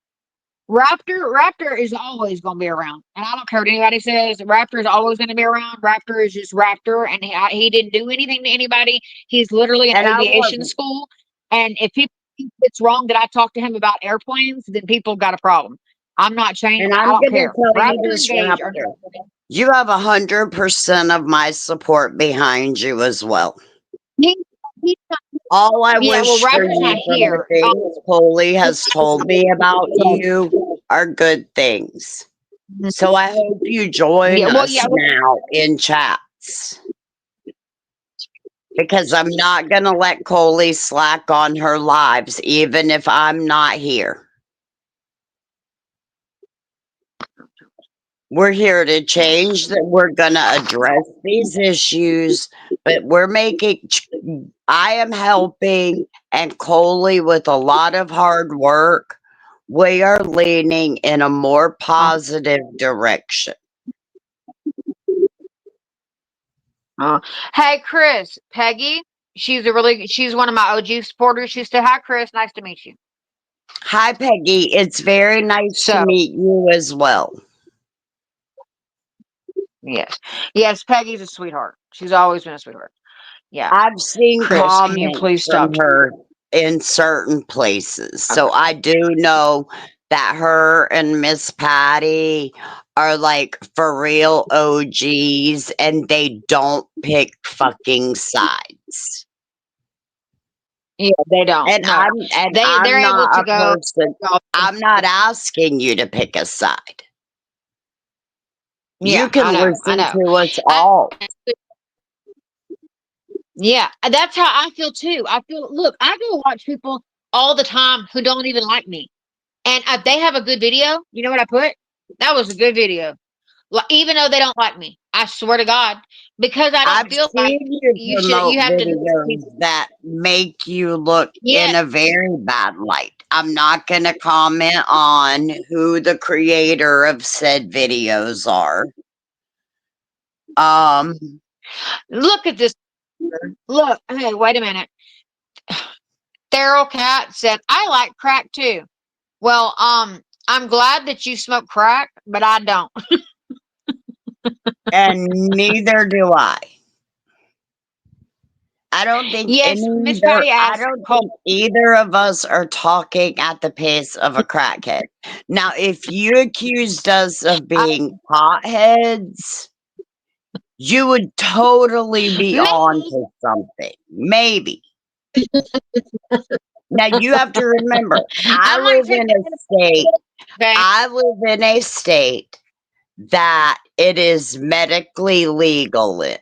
A: Raptor is always going to be around. And I don't care what anybody says. Raptor is always going to be around. Raptor is just Raptor. And he didn't do anything to anybody. He's literally in
B: And I
A: aviation
B: wasn't.
A: school. And if people think it's wrong that I talk to him about airplanes, then people got a problem. I'm not changing.
B: And
A: I
B: I'm
A: don't
B: going to
A: care.
B: tell you
A: Raptor and
B: this,
A: Gage are
B: Raptor. You have 100% of my support behind you as well.
A: he, he's not,
B: All I
A: yeah, well,
B: wish for
A: Raptor's not
B: you from the
A: here.
B: things KOLi has told me about you are good things. So I hope you join
A: Yeah, well,
B: us
A: yeah,
B: now in chats. Because I'm not going to let KOLi slack on her lives, even if I'm not here. We're here to change that. We're going to address these issues, but I am helping and KOLi with a lot of hard work. We are leaning in a more positive direction.
A: Hey, Chris, Peggy, she's one of my OG supporters. She said, "Hi, Chris, nice to meet you."
B: Hi, Peggy. It's very nice to
A: So,
B: meet you as well.
A: yes, Peggy's a sweetheart. She's always been a sweetheart. Yeah,
B: I've seen
A: Chris, can you
B: comments
A: please stop?
B: from her in certain places. So I do know that her and Miss Patty are like for real OGs and they don't pick fucking sides.
A: Yeah, they don't.
B: And
A: No, they're able
B: not
A: to
B: a
A: go.
B: person. I'm not asking you to pick a side.
A: Yeah,
B: You can
A: I know.
B: listen to us
A: I,
B: all.
A: yeah, that's how I feel too. Look, I go watch people all the time who don't even like me, and if they have a good video, you know what I put? That was a good video. Even though they don't like me, I swear to God, because I don't
B: I've
A: feel like
B: seen you
A: you
B: promote
A: have to.
B: videos that make you look
A: Yeah,
B: in a very bad light. I'm not going to comment on who the creator of said videos are.
A: look at this. Look, hey, wait a minute. Feral Cat said, "I like crack too." Well, I'm glad that you smoke crack, but I don't.
B: And neither do I. I don't think
A: Yes, Miss Patty asked.
B: either of us are talking at the pace of a crackhead. Now, if you accused us of being potheads, you would totally be on to something. Maybe. Now you have to remember,
A: I might take
B: I live in a state that it is medically legal in.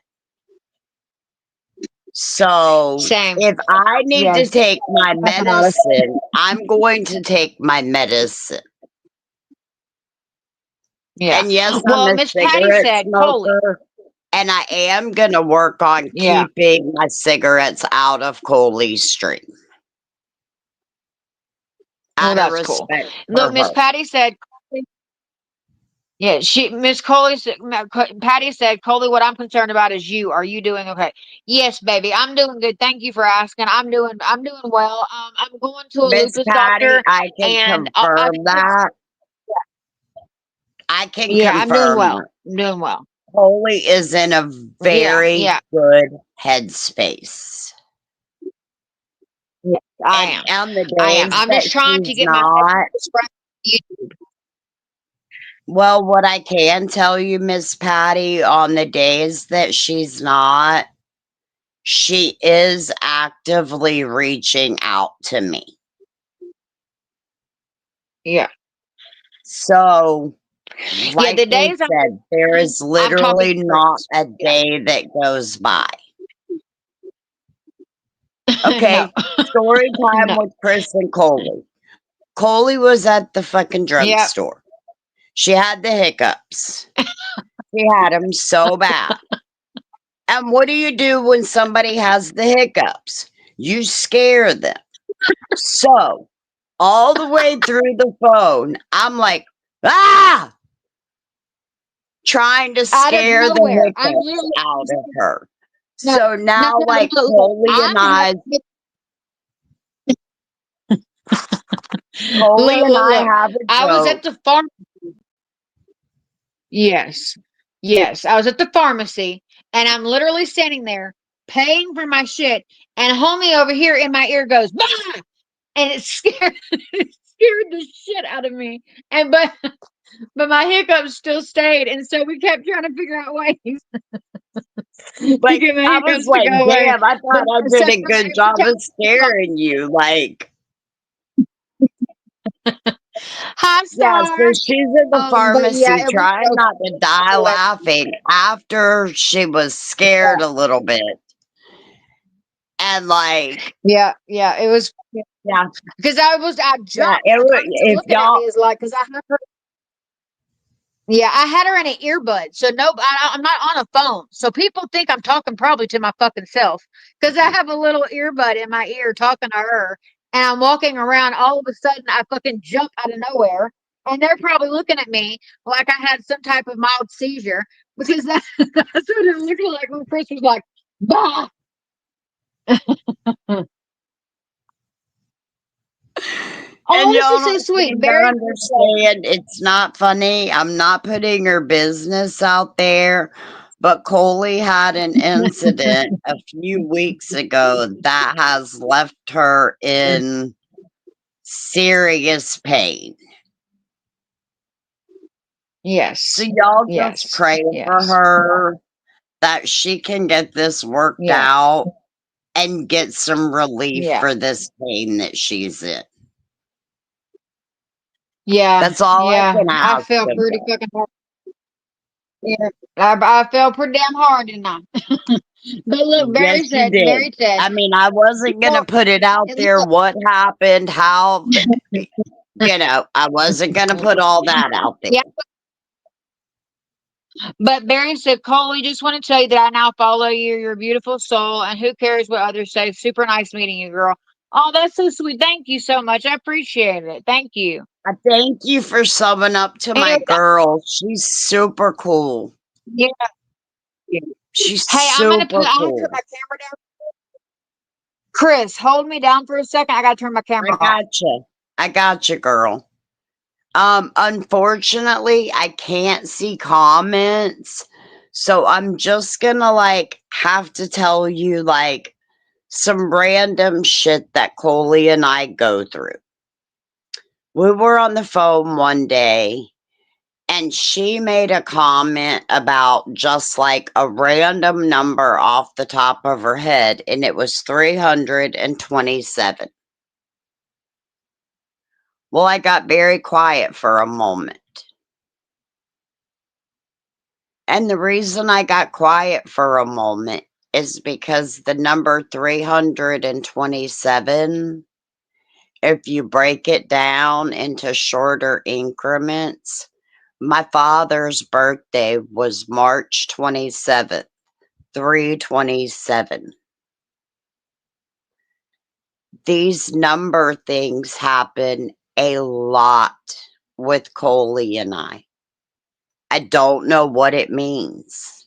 B: So
A: Same.
B: if I need to
A: Yes.
B: take my
A: That's not a-
B: medicine, I'm going to take my medicine.
A: Yeah.
B: And yes, I'm
A: Well,
B: a
A: Miss Patty
B: cigarette
A: said, KOLi.
B: smoker, and I am going to work on
A: Yeah.
B: keeping my cigarettes out of KOLi's stream.
A: Well,
B: Out of
A: that's cool.
B: respect
A: Look,
B: for
A: Miss
B: her.
A: Patty said, yeah, Miss KOLi said, Patty said, KOLi, what I'm concerned about is you. Are you doing okay? Yes, baby, I'm doing good. Thank you for asking. I'm doing well. I'm going to a
B: Miss
A: lupus
B: Patty,
A: doctor,
B: I can
A: and
B: confirm that. I can
A: yeah, I'm doing
B: confirm
A: well.
B: that.
A: I'm doing well.
B: KOLi is in a
A: Yeah,
B: very
A: yeah,
B: good headspace.
A: yeah. I
B: And
A: am.
B: on the
A: I am.
B: days
A: I'm
B: that
A: just trying to
B: she's
A: get my
B: not,
A: YouTube.
B: well, what I can tell you, Miss Patty, on the days that she's not, she is actively reaching out to me.
A: Yeah,
B: So,
A: yeah.
B: like
A: The
B: we
A: days
B: said, there is
A: I'm talking
B: literally
A: to
B: not
A: Chris.
B: a
A: Yeah.
B: day that goes by.
A: No,
B: Okay, story time
A: no.
B: with Chris and KOLi. KOLi was at the fucking
A: Yep.
B: drugstore. She had the hiccups. She had them so bad. And what do you do when somebody has the hiccups? You scare them. So, all the way through the phone, I'm like, ah, trying to
A: Out of
B: scare the
A: nowhere, I'm
B: hiccups
A: literally
B: out of her.
A: no,
B: So now,
A: no.
B: like
A: Look,
B: KOLi and I,
A: look.
B: have a
A: I was
B: joke.
A: at the farm. Yes, yes. I was at the pharmacy, and I'm literally standing there paying for my shit, and homie over here in my ear goes, bah! And it scared, it scared the shit out of me. And but my hiccups still stayed, and so we kept trying to figure out ways to
B: Like,
A: get my
B: I was
A: hiccups to
B: like,
A: go away.
B: damn, I
A: But
B: thought I
A: so
B: did a good job of scaring you. Like,
A: hi,
B: yeah, so
A: Star.
B: she's in the
A: But yeah,
B: pharmacy
A: it was
B: trying
A: so
B: not to die
A: away.
B: laughing after she was scared a little bit. And like,
A: Yeah, yeah, it was
B: yeah,
A: because I
B: yeah,
A: jumped. Connie's
B: if
A: looking at me
B: y'all,
A: is like, because I had her. Yeah, I had her in an earbud, so no, I'm not on a phone. So people think I'm talking probably to my fucking self because I have a little earbud in my ear talking to her, and I'm walking around. All of a sudden, I fucking jump out of nowhere, and they're probably looking at me like I had some type of mild seizure because that's what it looked like when Chris was like, "Bah."
B: and
A: Oh, this
B: y'all
A: is so
B: don't
A: sweet.
B: seem to
A: Very
B: understand it's not funny. I'm not putting her business out there, but KOLi had an incident a few weeks ago that has left her in serious pain. So
A: yes,
B: y'all just
A: yes,
B: pray for
A: yes,
B: her that she can get this worked
A: yeah,
B: out and get some relief
A: yeah,
B: for this pain that she's in.
A: yeah,
B: That's all I
A: yeah.
B: can
A: I
B: ask
A: felt
B: of
A: pretty
B: her.
A: fucking hard. Yeah, I felt pretty damn hard, didn't I? But look,
B: Yes, you did.
A: Barry said,
B: I mean, I wasn't going to
A: well,
B: put it out
A: and
B: there
A: look,
B: what happened, how, I wasn't going to put all that out there.
A: yeah, but Barry said, KOLi, just want to tell you that I now follow you. You're a beautiful soul, and who cares what others say? Super nice meeting you, girl. Oh, that's so sweet. Thank you so much. I appreciate it. Thank you.
B: I thank you for summing up to my
A: Anyway,
B: girl. She's super cool.
A: yeah.
B: She's
A: Hey,
B: super
A: I turn
B: cool.
A: my camera down. Chris, hold me down for a second. I gotta turn my
B: I
A: camera off.
B: gotcha. I gotcha, girl. Unfortunately, I can't see comments, so I'm just gonna have to tell you some random shit that KOLi and I go through. We were on the phone one day and she made a comment about just a random number off the top of her head, and it was 327. Well, I got very quiet for a moment. And the reason I got quiet for a moment is because the number 327, if you break it down into shorter increments, my father's birthday was March 27th, 327. These number things happen a lot with KOLi and I. I don't know what it means.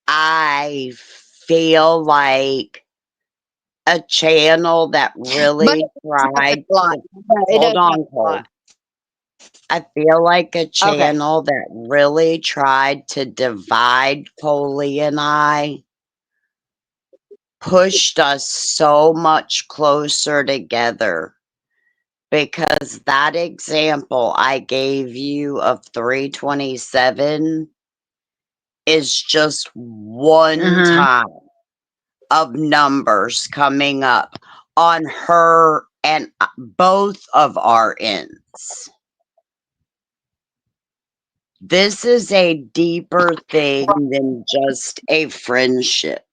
B: I feel like a channel that
A: But
B: really tried
A: a lot.
B: to
A: It does
B: hold on,
A: happen a
B: Cole.
A: lot.
B: I feel like a
A: Okay.
B: channel that really tried to divide KOLi and I pushed us so much closer together, because that example I gave you of 327 is just one time of numbers coming up on her and both of our ends. This is a deeper thing than just a friendship.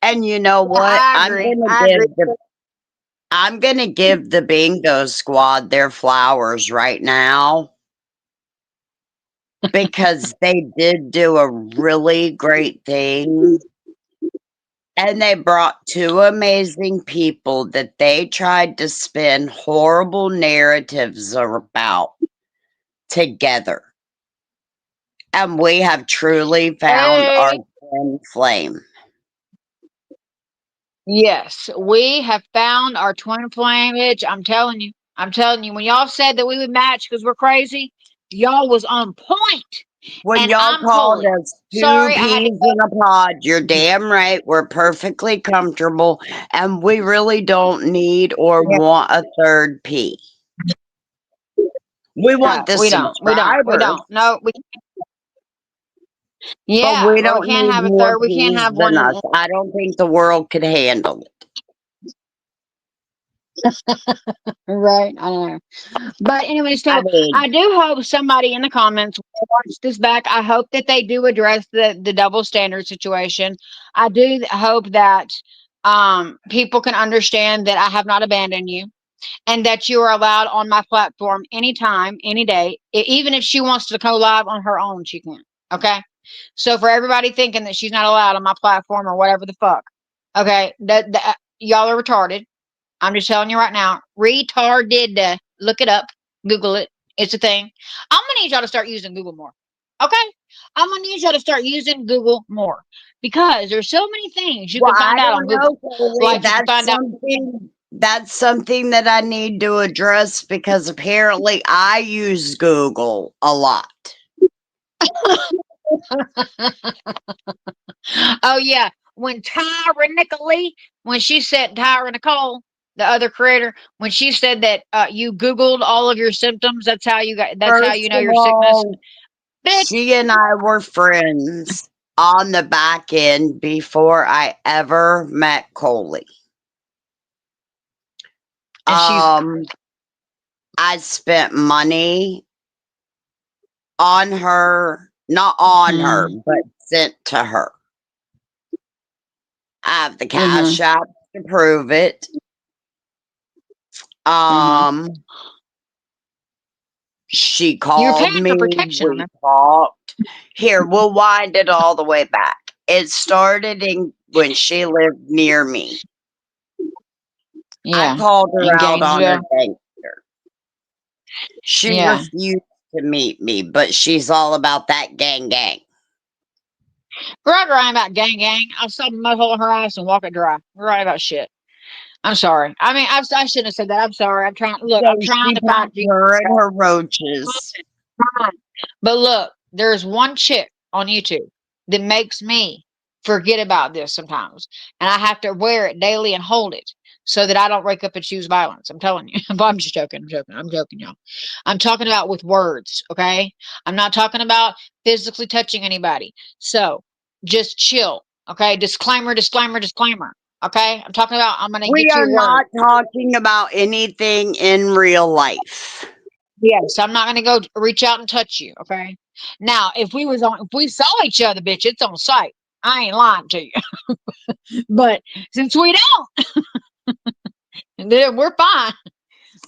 B: And you know
A: Yeah,
B: what?
A: I agree. I agree.
B: I'm gonna give the bingo squad their flowers right now, because they did do a really great thing. And they brought two amazing people that they tried to spin horrible narratives about together. And we have truly found our
A: Hey,
B: twin flame.
A: yes, we have found our twin flame itch. I'm telling you. I'm telling you. When y'all said that we would match because we're crazy, y'all was on point.
B: When
A: And
B: y'all
A: I'm
B: called
A: KOLi.
B: us two
A: Sorry, I had to
B: peas in a pod, you're damn right. We're perfectly comfortable, and we really don't need or
A: go.
B: want a third pea. We want
A: No,
B: the
A: we don't. We don't. We
B: subscribers,
A: don't. No, we.
B: but
A: Yeah,
B: we
A: well, we
B: don't
A: can't
B: need
A: have a
B: more
A: third. We can't
B: peas
A: have
B: than
A: one.
B: us. I don't think the world could handle it.
A: Right. I don't know. But anyway,
B: I
A: so
B: mean,
A: I do hope somebody in the comments will watch this back. I hope that they do address the double standard situation. I do hope that people can understand that I have not abandoned you, and that you are allowed on my platform anytime, any day. Even if she wants to go live on her own, she can. Okay. So for everybody thinking that she's not allowed on my platform or whatever the fuck, okay, that y'all are retarded. I'm just telling you right now, retarded. Look it up, Google it. It's a thing. I'm gonna need y'all to start using Google more. Okay, I'm gonna need y'all to start using Google more, because there's so many things you
B: well,
A: can
B: I
A: find out on
B: don't
A: Google.
B: know, Chloe.
A: Like you can find out.
B: That's something that I need to address, because apparently I use Google a lot.
A: Oh yeah, when Tyra Nicole, when she said Tyra Nicole, the other creator, when she said that you Googled all of your symptoms, that's how you got. That's how you
B: First
A: know
B: of
A: your sickness.
B: all,
A: Bitch,
B: she and I were friends on the back end before I ever met KOLi.
A: and she's
B: I spent money on her, not on her,
A: mm,
B: but sent to her. I have the
A: mm-hmm,
B: cash app to prove it.
A: mm-hmm.
B: She
A: You're
B: called
A: paying for
B: me,
A: protection on
B: we
A: her.
B: talked. Here, we'll wind it all the way back. It started when she lived near me. I
A: Yeah,
B: called her
A: in
B: out on her
A: Gainesville.
B: gangster. She
A: Yeah.
B: refused to meet me, but she's all about that gang gang.
A: Right, right about gang gang. I'll stop a mud hole in her ass and walk it dry. We're right about shit. I'm sorry. I mean, I shouldn't have said that. I'm sorry. I'm trying. Look,
B: So
A: I'm trying
B: she
A: to find
B: packed her and her roaches.
A: But look, there's one chick on YouTube that makes me forget about this sometimes. And I have to wear it daily and hold it so that I don't wake up and choose violence. I'm telling you. But I'm just joking. I'm joking, y'all. I'm talking about with words, okay? I'm not talking about physically touching anybody. So just chill, okay? Disclaimer, disclaimer, disclaimer. Okay? I'm talking about I'm gonna
B: We
A: get
B: are
A: your word.
B: not talking about anything in real life.
A: Yes, I'm not gonna go reach out and touch you. Okay. Now, if we saw each other, bitch, it's on sight. I ain't lying to you. But since we don't, then we're fine.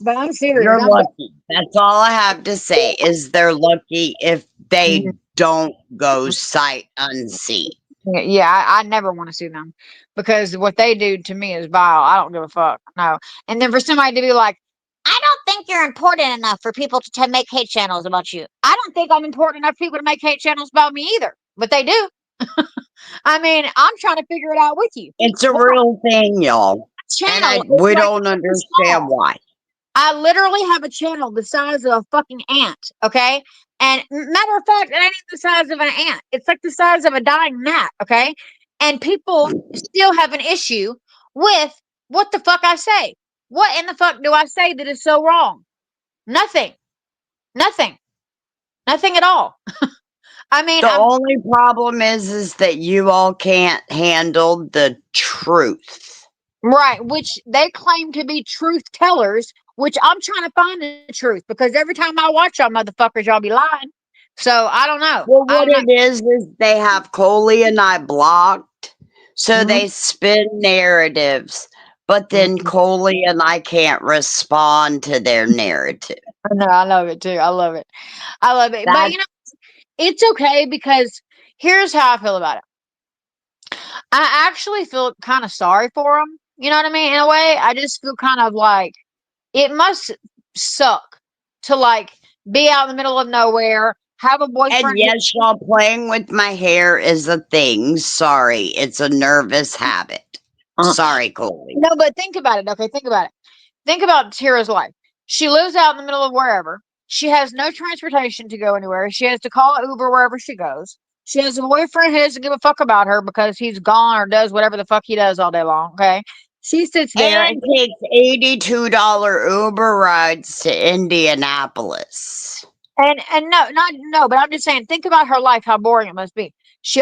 A: But I'm serious.
B: You're lucky. That's all I have to say is they're lucky if they don't go sight unseen.
A: Yeah, I never want to see them because what they do to me is vile. I don't give a fuck. No. And then for somebody to be like, I don't think you're important enough for people to make hate channels about you. I don't think I'm important enough for people to make hate channels about me either. But they do. I mean, I'm trying to figure it out with you.
B: It's a real thing, y'all.
A: Channel.
B: And we
A: Like,
B: don't understand why.
A: I literally have a channel the size of a fucking ant, okay? And matter of fact, it ain't even the size of an ant. It's like the size of a dying gnat, okay? And people still have an issue with what the fuck I say. What in the fuck do I say that is so wrong? Nothing. Nothing. Nothing at all. I mean,
B: The only problem is that you all can't handle the truth.
A: right, which they claim to be truth tellers, which I'm trying to find the truth because every time I watch y'all motherfuckers, y'all be lying. So I don't know.
B: Well, what it is they have KOLi and I blocked, so they spin narratives, but then KOLi and I can't respond to their narrative.
A: No, I love it too. I love it. I love it. But you know, it's okay because here's how I feel about it. I actually feel kind of sorry for them. You know what I mean? In a way, I just feel kind of like it must suck to like be out in the middle of nowhere, have a boyfriend.
B: And yes, y'all, playing with my hair is a thing. Sorry, it's a nervous habit. Sorry, KOLi.
A: No, but think about it. Okay, think about it. Think about Tira's life. She lives out in the middle of wherever. She has no transportation to go anywhere. She has to call Uber wherever she goes. She has a boyfriend who doesn't give a fuck about her because he's gone or does whatever the fuck he does all day long. Okay. She sits there
B: and takes $82 Uber rides to Indianapolis.
A: And no, but I'm just saying, think about her life, how boring it must be.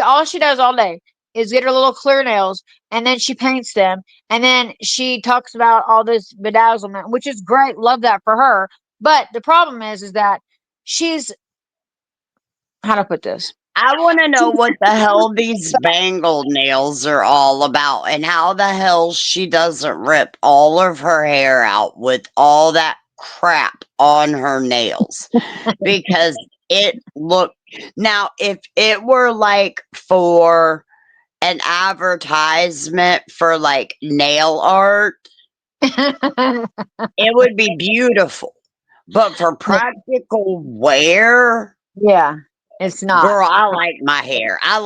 A: All she does all day is get her little clear nails and then she paints them and then she talks about all this bedazzlement, which is great. Love that for her. But the problem is that she's, how to put this?
B: I want to know what the hell these bangle nails are all about and how the hell she doesn't rip all of her hair out with all that crap on her nails because it looked, now if it were like for an advertisement for like nail art, it would be beautiful, but for practical wear,
A: yeah, it's not.
B: Girl, I like my hair. I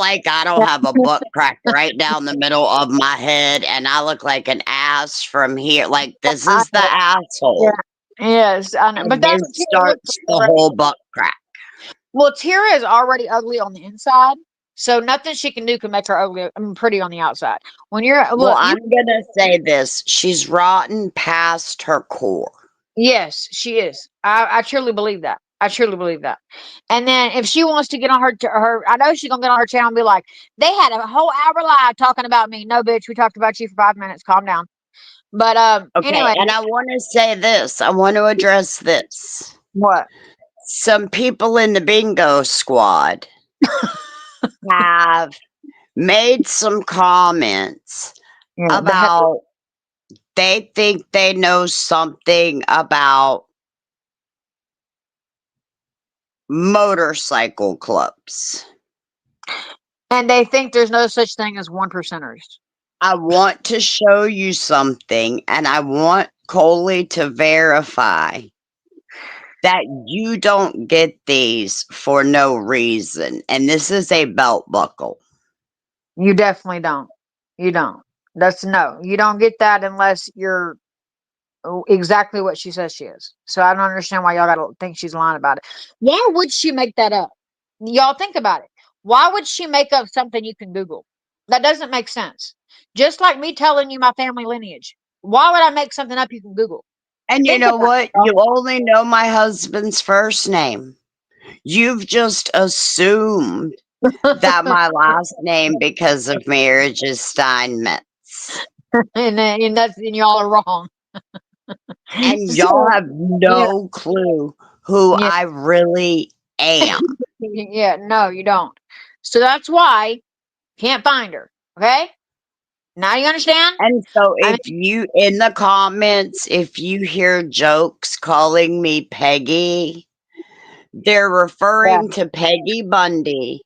B: don't have a butt crack right down the middle of my head and I look like an ass from here. Like this is the asshole.
A: Yeah. Yes, I know. But
B: then starts the whole butt crack.
A: Well, Tira is already ugly on the inside, so nothing she can do can make her ugly. I mean, pretty on the outside. When you're
B: well, I'm gonna say this: she's rotten past her core.
A: Yes, she is. I truly believe that. I truly believe that. And then if she wants to get on her, I know she's gonna get on her channel and be like, "They had a whole hour live talking about me." No, bitch, we talked about you for 5 minutes. Calm down. But
B: okay,
A: anyway,
B: and I want to say this. I want to address this.
A: What?
B: Some people in the bingo squad have made some comments about they think they know something about motorcycle clubs.
A: And they think there's no such thing as 1%ers.
B: I want to show you something, and I want KOLi to verify that you don't get these for no reason. And this is a belt buckle.
A: You definitely don't. You don't. You don't get that unless you're exactly what she says she is. So I don't understand why y'all gotta think she's lying about it. Why would she make that up? Y'all think about it. Why would she make up something you can Google? That doesn't make sense. Just like me telling you my family lineage. Why would I make something up you can Google?
B: And you know what? You only know my husband's first name. You've just assumed that my last name because of marriage is Steinmetz.
A: and y'all are wrong.
B: And y'all have no clue who
A: Yeah.
B: I really am.
A: Yeah, no, you don't. So that's why can't find her. Okay? Now you understand?
B: And so
A: I
B: if
A: mean,
B: you, in the comments, if you hear jokes calling me Peggy, they're
A: yeah.
B: referring to Peggy Bundy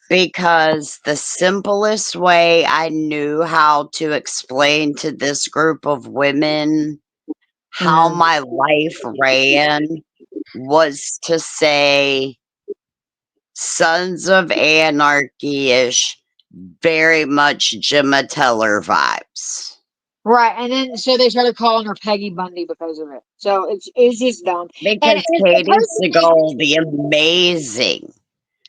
B: because the simplest way I knew how to explain to this group of women how
A: Mhm.
B: my life ran was to say Sons of Anarchy-ish, very much Gemma Teller vibes.
A: Right, and then so they started calling her Peggy Bundy because of it. So it's just dumb. And
B: Because
A: the
B: Katie
A: person thing,
B: Seagal, the amazing.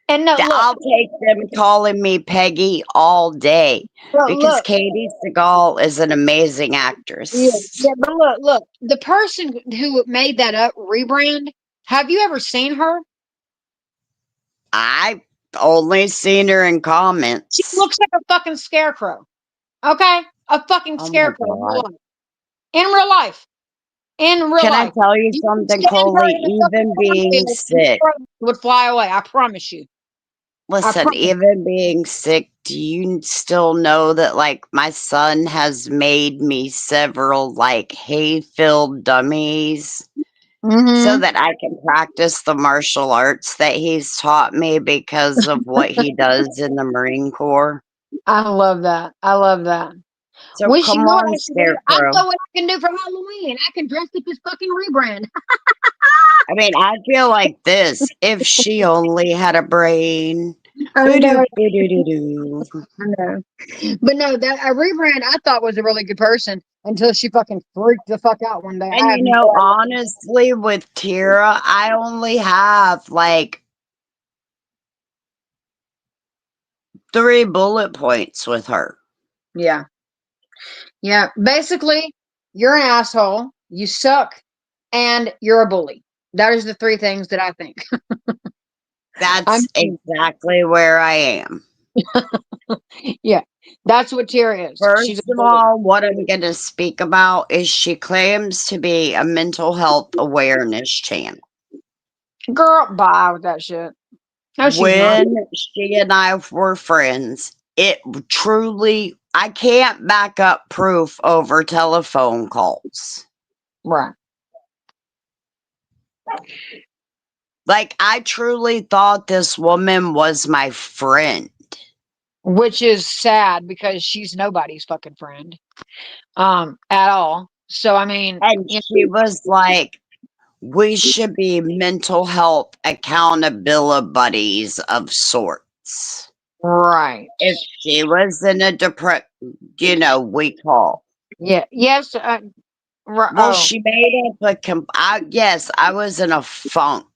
A: and no, look,
B: I'll take them calling me Peggy all day because
A: look,
B: Katie Seagal is an amazing
A: yeah,
B: actress.
A: yeah, but look, the person who made that up rebrand. Have you ever seen her?
B: I only seen her in
A: She
B: comments.
A: looks like a fucking scarecrow. Okay, a fucking
B: Oh my
A: scarecrow in real
B: God.
A: life. In real life. In real
B: Can I
A: life.
B: tell you
A: You can
B: something,
A: stand her
B: KOLi?
A: in the fucking
B: Even being
A: cornfield and
B: sick,
A: her would fly away. I promise you. I
B: listen,
A: promise.
B: even being sick, do you still know that, like, my son has made me several, like, hay-filled dummies so
A: Mm-hmm.
B: that I can practice the martial arts that he's taught me because of what he does in the Marine Corps?
A: I love that. I love that.
B: So
A: Wish
B: come
A: you knew what
B: on,
A: I should do. I
B: Scarecrow.
A: know what I can do for Halloween. I can dress up as fucking rebrand.
B: I mean, I feel like this. If she only had a brain.
A: I
B: Boo-doo,
A: know.
B: boo-doo-doo-doo.
A: I know. But no, that a rebrand I thought was a really good person until she fucking freaked the fuck out one day.
B: And
A: I have
B: you
A: no
B: know,
A: idea.
B: honestly, with Tira, I only have like 3 bullet points with her.
A: Yeah. Yeah. Basically, you're an asshole, you suck, and you're a bully. That is the three things that I think. I
B: That's
A: mean,
B: exactly where I am.
A: yeah. That's what Tira is. She's a
B: First of
A: bully.
B: all, what I'm going to speak about is she claims to be a mental health awareness channel.
A: Girl, bye with that shit. No, she's not.
B: When she and I were friends, it truly, I can't back up proof over telephone calls.
A: Right.
B: Like, I truly thought this woman was my friend.
A: Which is sad because she's nobody's fucking friend. At all. So I mean,
B: And she was like, we should be mental health accountability buddies of sorts.
A: right.
B: If she was in a we call.
A: Yeah. Yes.
B: Well,
A: Oh,
B: she made up yes, I was in a funk,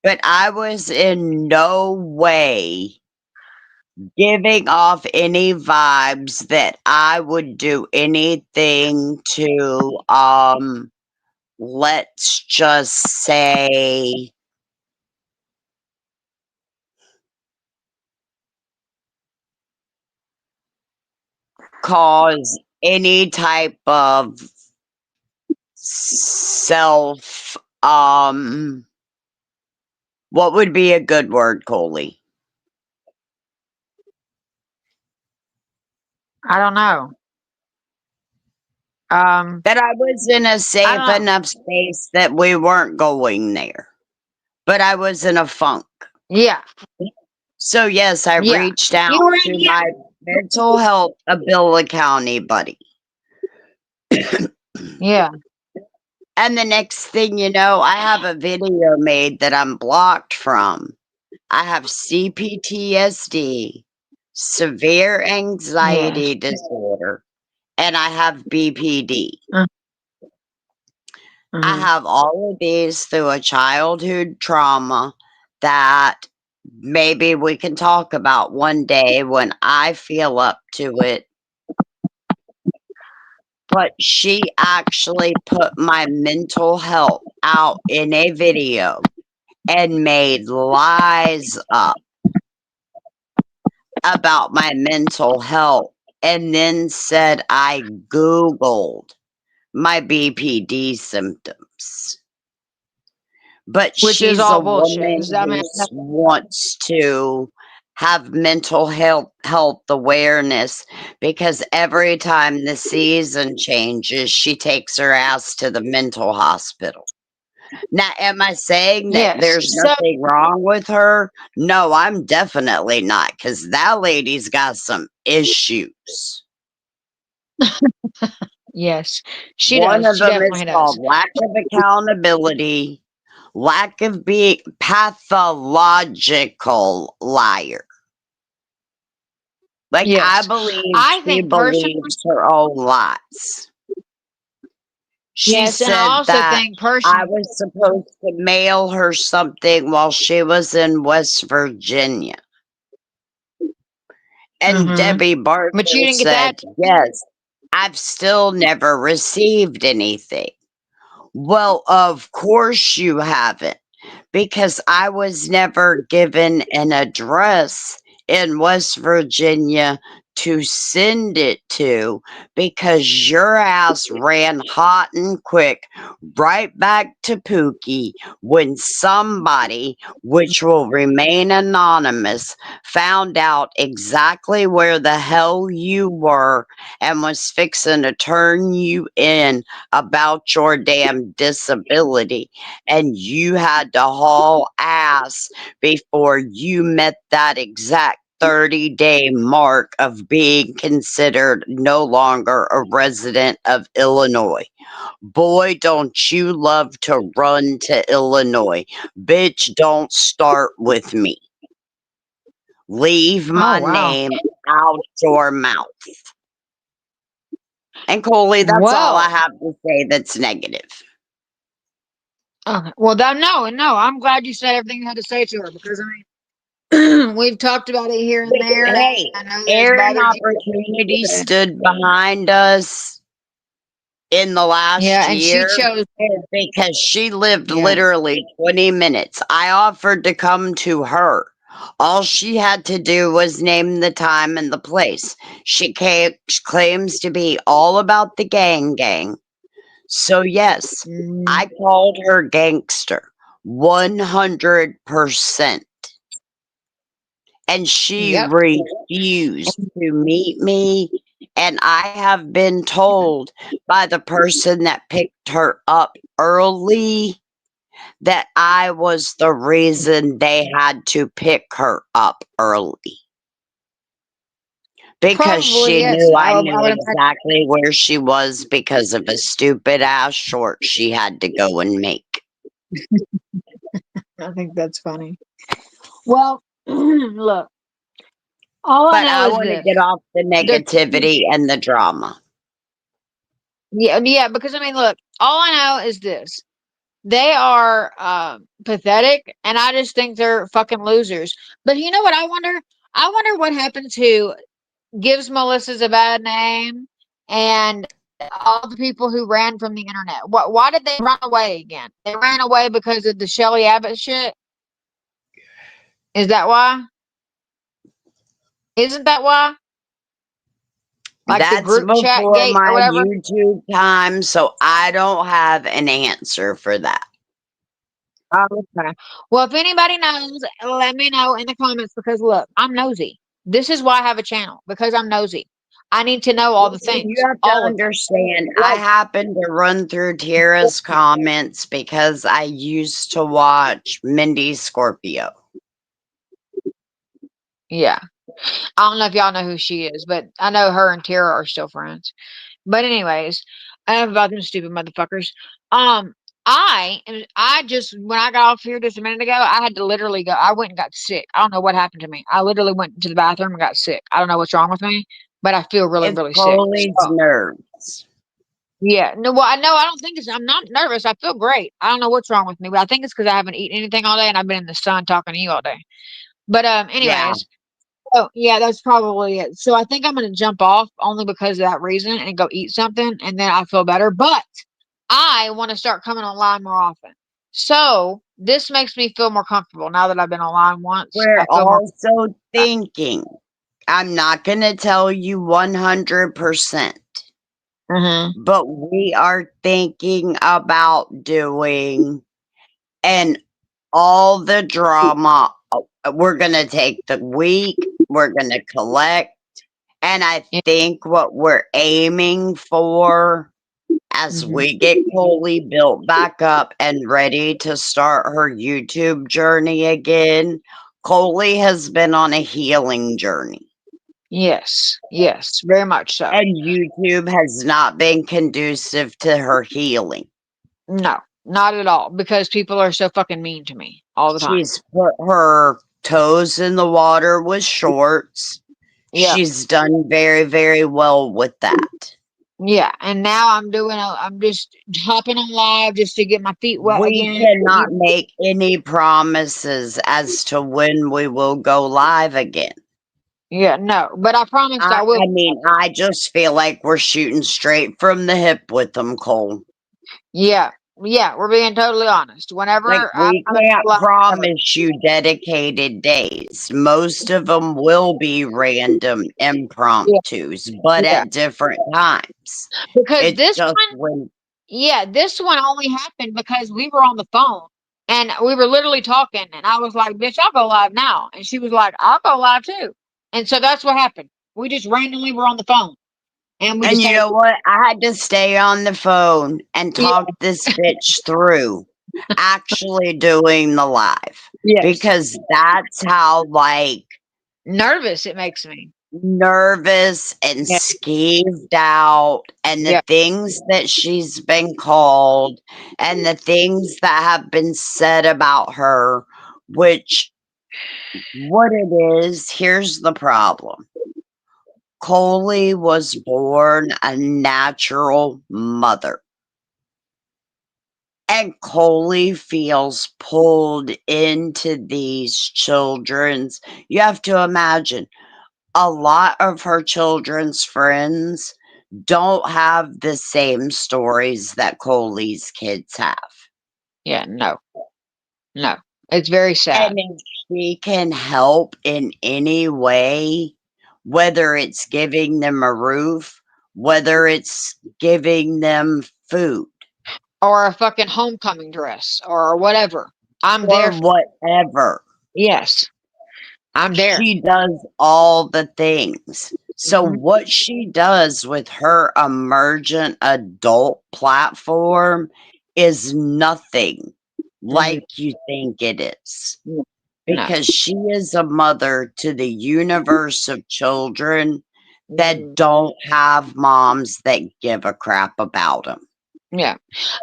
B: but I was in no way giving off any vibes that I would do anything to, let's just say, cause any type of self, what would be a good word, KOLi?
A: I don't know. Um,
B: That I was in a
A: I
B: safe
A: don't know.
B: enough space that we weren't going there, but I was in a funk.
A: Yeah.
B: So yes, I
A: Yeah.
B: reached out
A: You were in.
B: to
A: Yeah.
B: my mental health ability county buddy.
A: Yeah.
B: And the next thing you know, I have a video made that I'm blocked from. I have CPTSD, severe
A: Yeah.
B: anxiety disorder, and I have BPD. I
A: Mm-hmm.
B: have all of these through a childhood trauma that maybe we can talk about one day when I feel up to it. But she actually put my mental health out in a video and made lies up about my mental health and then said I Googled my BPD symptoms. But
A: Which is
B: she's a
A: all bullshit.
B: woman who wants to have mental health awareness because every time the season changes, she takes her ass to the mental hospital. Now, am I saying that
A: yes.
B: there's
A: So
B: nothing wrong with her? No, I'm definitely not, because that lady's got some issues.
A: yes, she
B: One
A: does.
B: of
A: She
B: them is
A: definitely does.
B: called lack of accountability, lack of being pathological liar. Like, I
A: Yes.
B: believe
A: I
B: she
A: think personally,
B: believes her own lies. She
A: yes, and I
B: said
A: also
B: that
A: think
B: I
A: personally,
B: was supposed to mail her something while she was in West Virginia. And Debbie
A: but you
B: Barker
A: didn't get that.
B: said, yes, I've still never received anything. Well, of course you haven't, because I was never given an address in West Virginia to send it to, because your ass ran hot and quick right back to Pookie when somebody, which will remain anonymous, found out exactly where the hell you were and was fixing to turn you in about your damn disability, and you had to haul ass before you met that exact 30-day mark of being considered no longer a resident of Illinois. Boy, don't you love to run to Illinois. Bitch, don't start with me. Leave
A: Oh
B: my
A: wow.
B: name out your mouth. And KOLi, that's all I
A: Well,
B: have to say that's negative.
A: okay. Well, no. I'm glad you said everything you had to say to her because I mean, we've talked about it here and there, and
B: Hey,
A: I know that it's
B: Erin
A: bothered you.
B: Opportunity stood behind us in the last
A: Yeah, and she
B: year
A: chose.
B: because she lived
A: Yeah.
B: literally 20 minutes. I offered to come to her. All she had to do was name the time and the place. She claims to be all about the gang. So, yes,
A: Mm,
B: I called her gangster 100%. And she
A: yep.
B: refused to meet me. And I have been told by the person that picked her up early that I was the reason they had to pick her up early. Because
A: Probably
B: she
A: yes.
B: knew I
A: I
B: knew
A: would
B: exactly where she was because of a stupid ass short she had to go and make.
A: I think that's funny. Well, look, all I
B: But
A: know
B: I
A: is
B: want to
A: this.
B: get off the
A: The,
B: negativity and the drama.
A: yeah, because I mean, look, all I know is this. They are pathetic, and I just think they're fucking losers. But you know what I wonder? I wonder what happened to gives Melissa's a bad name and all the people who ran from the internet. Why did they run away again? They ran away because of the Shelly Abbott shit. Is that why? Isn't that why? Like the
B: That's
A: group chat
B: before
A: gate or
B: my
A: whatever?
B: YouTube time, so I don't have an answer for that.
A: Oh, okay. Well, if anybody knows, let me know in the comments because look, I'm nosy. This is why I have a channel because I'm nosy. I need to know all the
B: You
A: things,
B: have to
A: all of them.
B: understand, I
A: Like,
B: happened to run through Tara's comments because I used to watch Mindy Scorpio.
A: yeah. I don't know if y'all know who she is, but I know her and Tara are still friends. But anyways, enough about them stupid motherfuckers. Um, I just when I got off here just a minute ago, I had to literally go. I went and got sick. I don't know what happened to me. I literally went to the bathroom and got sick. I don't know what's wrong with me, but I feel really,
B: It's
A: really sick.
B: KOLi's
A: So
B: nerves.
A: yeah, no, well, I know I don't think it's. I'm not nervous. I feel great. I don't know what's wrong with me, but I think it's because I haven't eaten anything all day and I've been in the sun talking to you all day. But
B: Yeah.
A: anyways. Oh, yeah, that's probably it. So I think I'm gonna jump off only because of that reason and go eat something and then I feel better. But I want to start coming online more often. So this makes me feel more comfortable now that I've been online once.
B: We're
A: I feel more
B: also thinking, I'm not going to tell you 100%,
A: mm-hmm.
B: but we are thinking about doing and all the drama. We're going to take the week, we're going to collect. And I
A: Yeah.
B: think what we're aiming for as
A: Mhm.
B: we get KOLi built back up and ready to start her YouTube journey again, KOLi has been on a healing journey.
A: Yes. Yes. Very much so.
B: And YouTube has not been conducive to her healing.
A: No, not at all. Because people are so fucking mean to me all the time.
B: She's put her toes in the water with shorts.
A: Yeah.
B: She's done very, very well with that.
A: Yeah. And now I'm just hopping on live just to get my feet wet
B: We
A: again.
B: cannot make any promises as to when we will go live again.
A: Yeah, no. But I promised I will.
B: I mean, I just feel like we're shooting straight from the hip with them, Cole.
A: Yeah. Yeah, we're being totally honest. Whenever
B: Like, we
A: I'm
B: can't
A: live,
B: promise you dedicated days. Most of them will be random
A: yeah,
B: impromptus, but
A: yeah.
B: at different times.
A: Because
B: It's
A: this
B: just
A: one,
B: when
A: yeah, this one only happened because we were on the phone and we were literally talking and I was like, bitch, I'll go live now. And she was like, I'll go live too. And so that's what happened. We just randomly were on the phone and we
B: and you
A: decided,
B: know what? I had to stay on the phone and
A: yeah,
B: talk this bitch through actually doing the live.
A: yes,
B: Because that's how, like,
A: nervous it makes me.
B: nervous and
A: Yeah,
B: skeeved out, and the
A: yeah,
B: things that she's been called, and the things that have been said about her, which, what it is, here's the problem. KOLi was born a natural mother. And KOLi feels pulled into these children's. You have to imagine, a lot of her children's friends don't have the same stories that KOLi's kids have.
A: yeah, no, no. It's very sad.
B: And if she can help in any way, whether it's giving them a roof, whether it's giving them food,
A: Or a fucking homecoming dress or whatever. I'm there
B: or
A: for,
B: whatever,
A: yes, I'm there.
B: she does all the things. So
A: Mhm.
B: what she does with her emergent adult platform is nothing
A: Mhm.
B: like you think it is.
A: No.
B: Because she is a mother to the universe of children that
A: Mhm.
B: don't have moms that give a crap about them.
A: Yeah.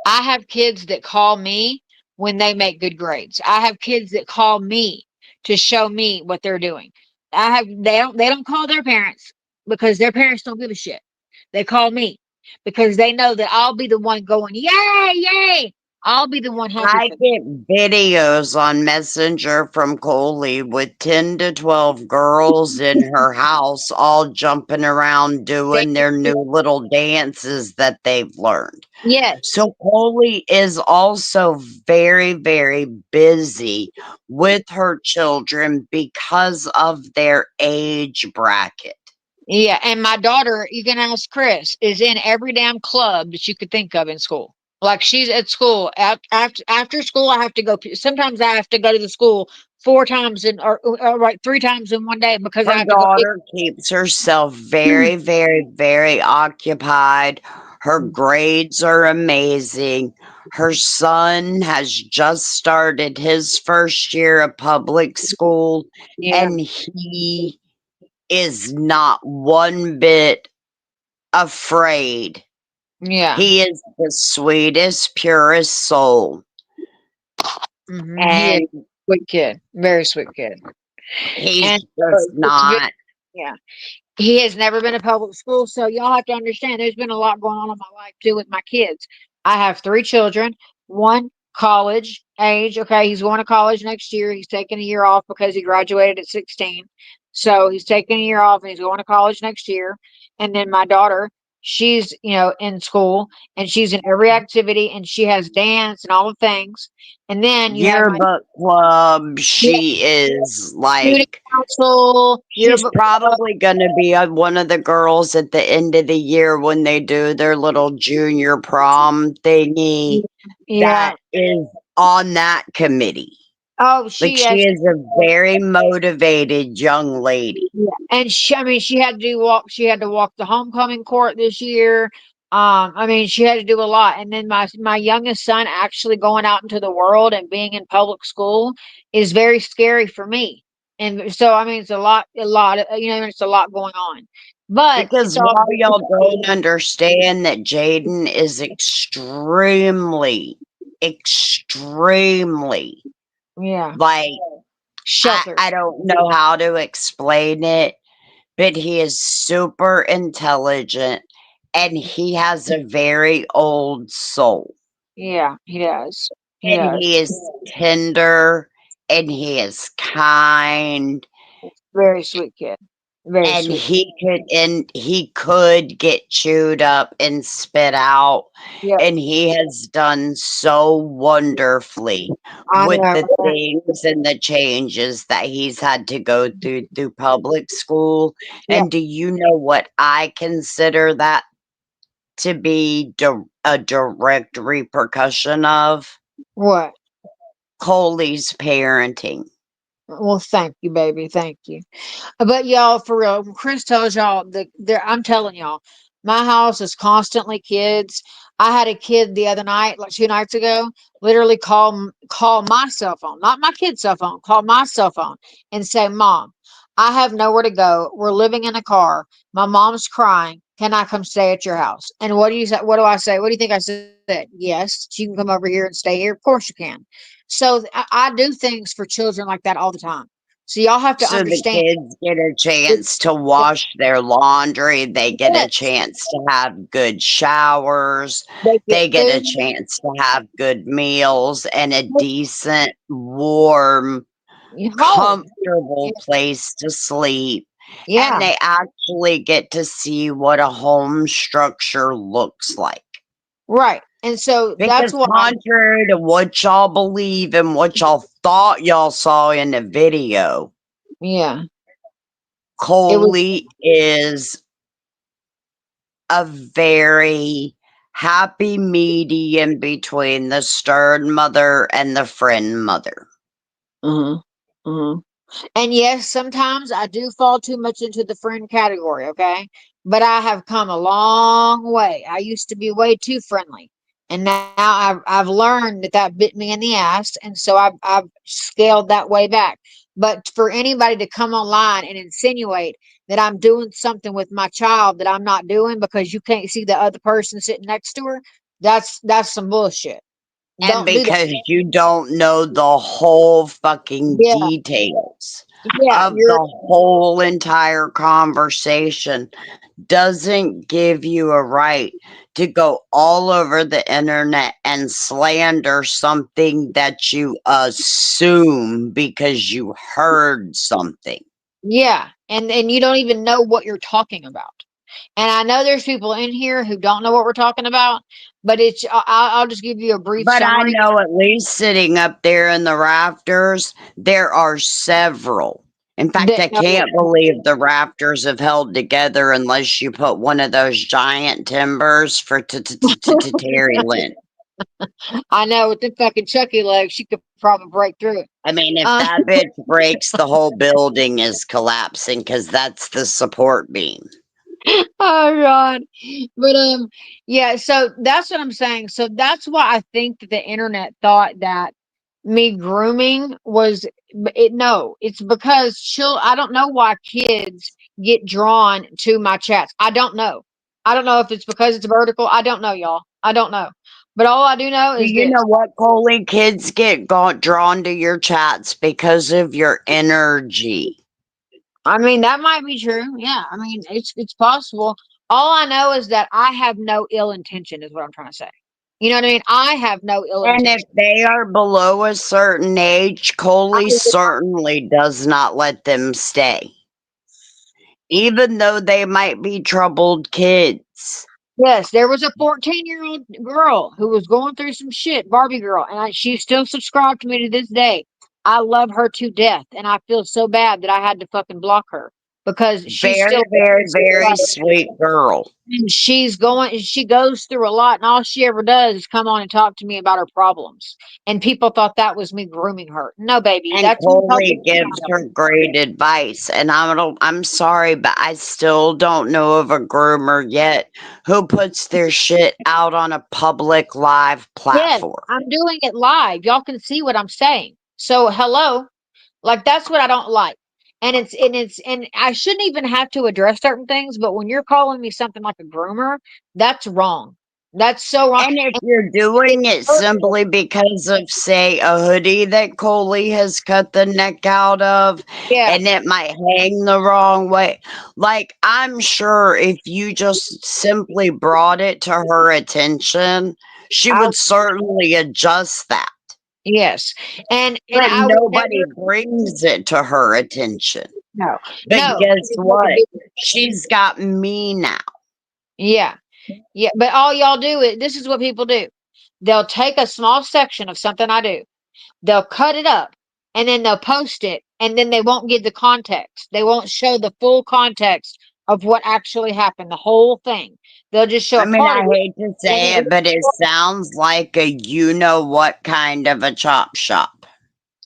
A: I have kids that call me when they make good grades. I have kids that call me to show me what they're doing. They don't call their parents because their parents don't give a shit. They call me because they know that I'll be the one going, yay, yay. I'll be the one happy
B: I
A: for them.
B: get videos on Messenger from KOLi with 10 to 12 girls in her house all jumping around
A: They,
B: doing their new little dances that they've learned.
A: yes.
B: So KOLi is also very, very busy with her children because of their age bracket.
A: Yeah, and my daughter, you can ask Chris, is in every damn club that you could think of in school. Like she's at school after school. I have to go. Sometimes I have to go to the school 4 times or like 3 times in one day because I
B: Her
A: have to go.
B: daughter keeps herself very, very, very occupied. Her grades are amazing. Her son has just started his first year of public school,
A: Yeah,
B: and he is not one bit afraid.
A: yeah.
B: He is the sweetest, purest soul.
A: He is
B: And
A: a sweet kid, very sweet kid,
B: he's
A: and
B: just
A: it's
B: not.
A: yeah. He has never been to public school, so y'all have to understand there's been a lot going on in my life too with my kids. I have 3 children, one college age. Okay, he's going to college next year. He's taking a year off because he graduated at 16. So he's taking a year off and he's going to college next year. And then my daughter, she's, in school and she's in every activity and she has dance and all the things. And then you have my
B: Yearbook club, she is
A: student
B: like,
A: council,
B: she's
A: yearbook club.
B: probably going to be one of the girls at the end of the year when they do their little junior prom thingy.
A: Yeah.
B: That is on that committee.
A: Oh,
B: Like,
A: she
B: she
A: has.
B: is a very motivated young lady.
A: Yeah. And I mean, she had to she had to walk the homecoming court this year. I mean, she had to do a lot. And then my youngest son actually going out into the world and being in public school is very scary for me. And so, I mean, it's a lot, it's a lot going on. But it's
B: Because
A: all,
B: while y'all don't understand that Jaden is extremely, extremely,
A: yeah,
B: like,
A: sheltered.
B: I don't know how to explain it, but he is super intelligent and he has a very old soul.
A: Yeah, he does. He
B: And
A: does.
B: he is tender and he is kind
A: Very sweet kid. Very
B: and
A: sweet.
B: he could get chewed up and spit out,
A: Yeah,
B: and he has done so wonderfully
A: I
B: with
A: know.
B: the things and the changes that he's had to go through public school.
A: Yeah.
B: And do you know what I consider that to be a direct repercussion of?
A: What?
B: KOLi's parenting.
A: Well, thank you, baby. Thank you. But y'all, for real, when Chris tells y'all I'm telling y'all, my house is constantly kids. I had a kid the other night, like 2 nights ago, literally call my cell phone, not my kid's cell phone, call my cell phone and say, "Mom, I have nowhere to go. We're living in a car. My mom's crying. Can I come stay at your house?" And what do you say? What do I say? What do you think I said? Yes, you can come over here and stay here. Of course you can. So I do things for children like that all the time. So y'all have to
B: So the
A: understand.
B: kids get a chance to wash their laundry, they get a
A: Yes,
B: chance to have good showers,
A: they get
B: they get a
A: food.
B: chance to have good meals and a decent, warm,
A: Home.
B: comfortable place to sleep. And
A: Yeah,
B: they actually get to see what a home structure looks like.
A: right. And so that's
B: Because
A: why,
B: contrary to what y'all believe and what y'all thought y'all saw in the video,
A: yeah, it was,
B: KOLi is a very happy medium between the stern mother and the friend mother.
A: uh and yes, sometimes I do fall too much into the friend category, okay? But I have come a long way. I used to be way too friendly. And now I've learned that bit me in the ass. And so I've scaled that way back. But for anybody to come online and insinuate that I'm doing something with my child that I'm not doing because you can't see the other person sitting next to her, that's some bullshit.
B: And
A: Don't do that.
B: because you don't know the whole fucking
A: Yeah,
B: details
A: yeah,
B: of the whole entire conversation doesn't give you a right to go all over the internet and slander something that you assume because you heard something.
A: yeah, and you don't even know what you're talking about. And I know there's people in here who don't know what we're talking about, but I'll just give you a brief
B: But I
A: summary.
B: know at least sitting up there in the rafters, there are several. In fact,
A: That
B: I can't believe the rafters have held together unless you put one of those giant timbers for Terry Lynn.
A: I know with the fucking Chucky legs, she could probably break through it.
B: I mean, if
A: Uh,
B: that bitch breaks, the whole building is collapsing because that's the support beam.
A: oh God. But yeah, so that's what I'm saying. So that's why I think that the internet thought that me grooming was no, it's because I don't know why kids get drawn to my chats. I don't know. I don't know if it's because it's vertical. I don't know, y'all. I don't know. But all I do know
B: Do
A: is
B: you
A: this.
B: know what, KOLi? Kids get drawn to your chats because of your energy.
A: I mean, that might be true. Yeah. I mean, it's possible. All I know is that I have no ill intention, is what I'm trying to say. You know what I mean? I have no ill
B: And if
A: intention.
B: they are below a certain age,
A: I
B: KOLi
A: mean,
B: certainly does not let them stay, even though they might be troubled kids.
A: yes, there was a 14-year-old girl who was going through some shit, Barbie girl, and she's still subscribed to me to this day. I love her to death, and I feel so bad that I had to fucking block her because she's
B: Very,
A: still
B: very, very sweet girl.
A: and she goes through a lot, and all she ever does is come on and talk to me about her problems. And people thought that was me grooming her. No, baby,
B: And
A: that's me helping
B: KOLi
A: her
B: gives
A: out.
B: her great advice. And I'm sorry, but I still don't know of a groomer yet who puts their shit out on a public live
A: Yes,
B: platform.
A: I'm doing it live. Y'all can see what I'm saying. So hello, like that's what I don't like. And I shouldn't even have to address certain things, but when you're calling me something like a groomer, that's wrong. That's so wrong.
B: And if
A: And
B: you're doing it
A: it's
B: simply because of, say, a hoodie that KOLi has cut the neck out of,
A: yeah,
B: and it might hang the wrong way, like, I'm sure if you just simply brought it to her attention, she
A: I
B: would certainly adjust that.
A: yes. And
B: But
A: I would
B: nobody
A: never
B: brings it to her attention.
A: no.
B: But
A: No,
B: guess
A: I would never
B: what?
A: do it.
B: She's got me now.
A: Yeah. Yeah. But all y'all do is this is what people do. They'll take a small section of something I do. They'll cut it up and then they'll post it and then they won't give the context. They won't show the full context of what actually happened, the whole thing. They'll just show
B: I
A: a
B: mean,
A: part
B: I
A: of it.
B: hate to
A: And
B: say it, but it sounds like a you know what kind of a chop shop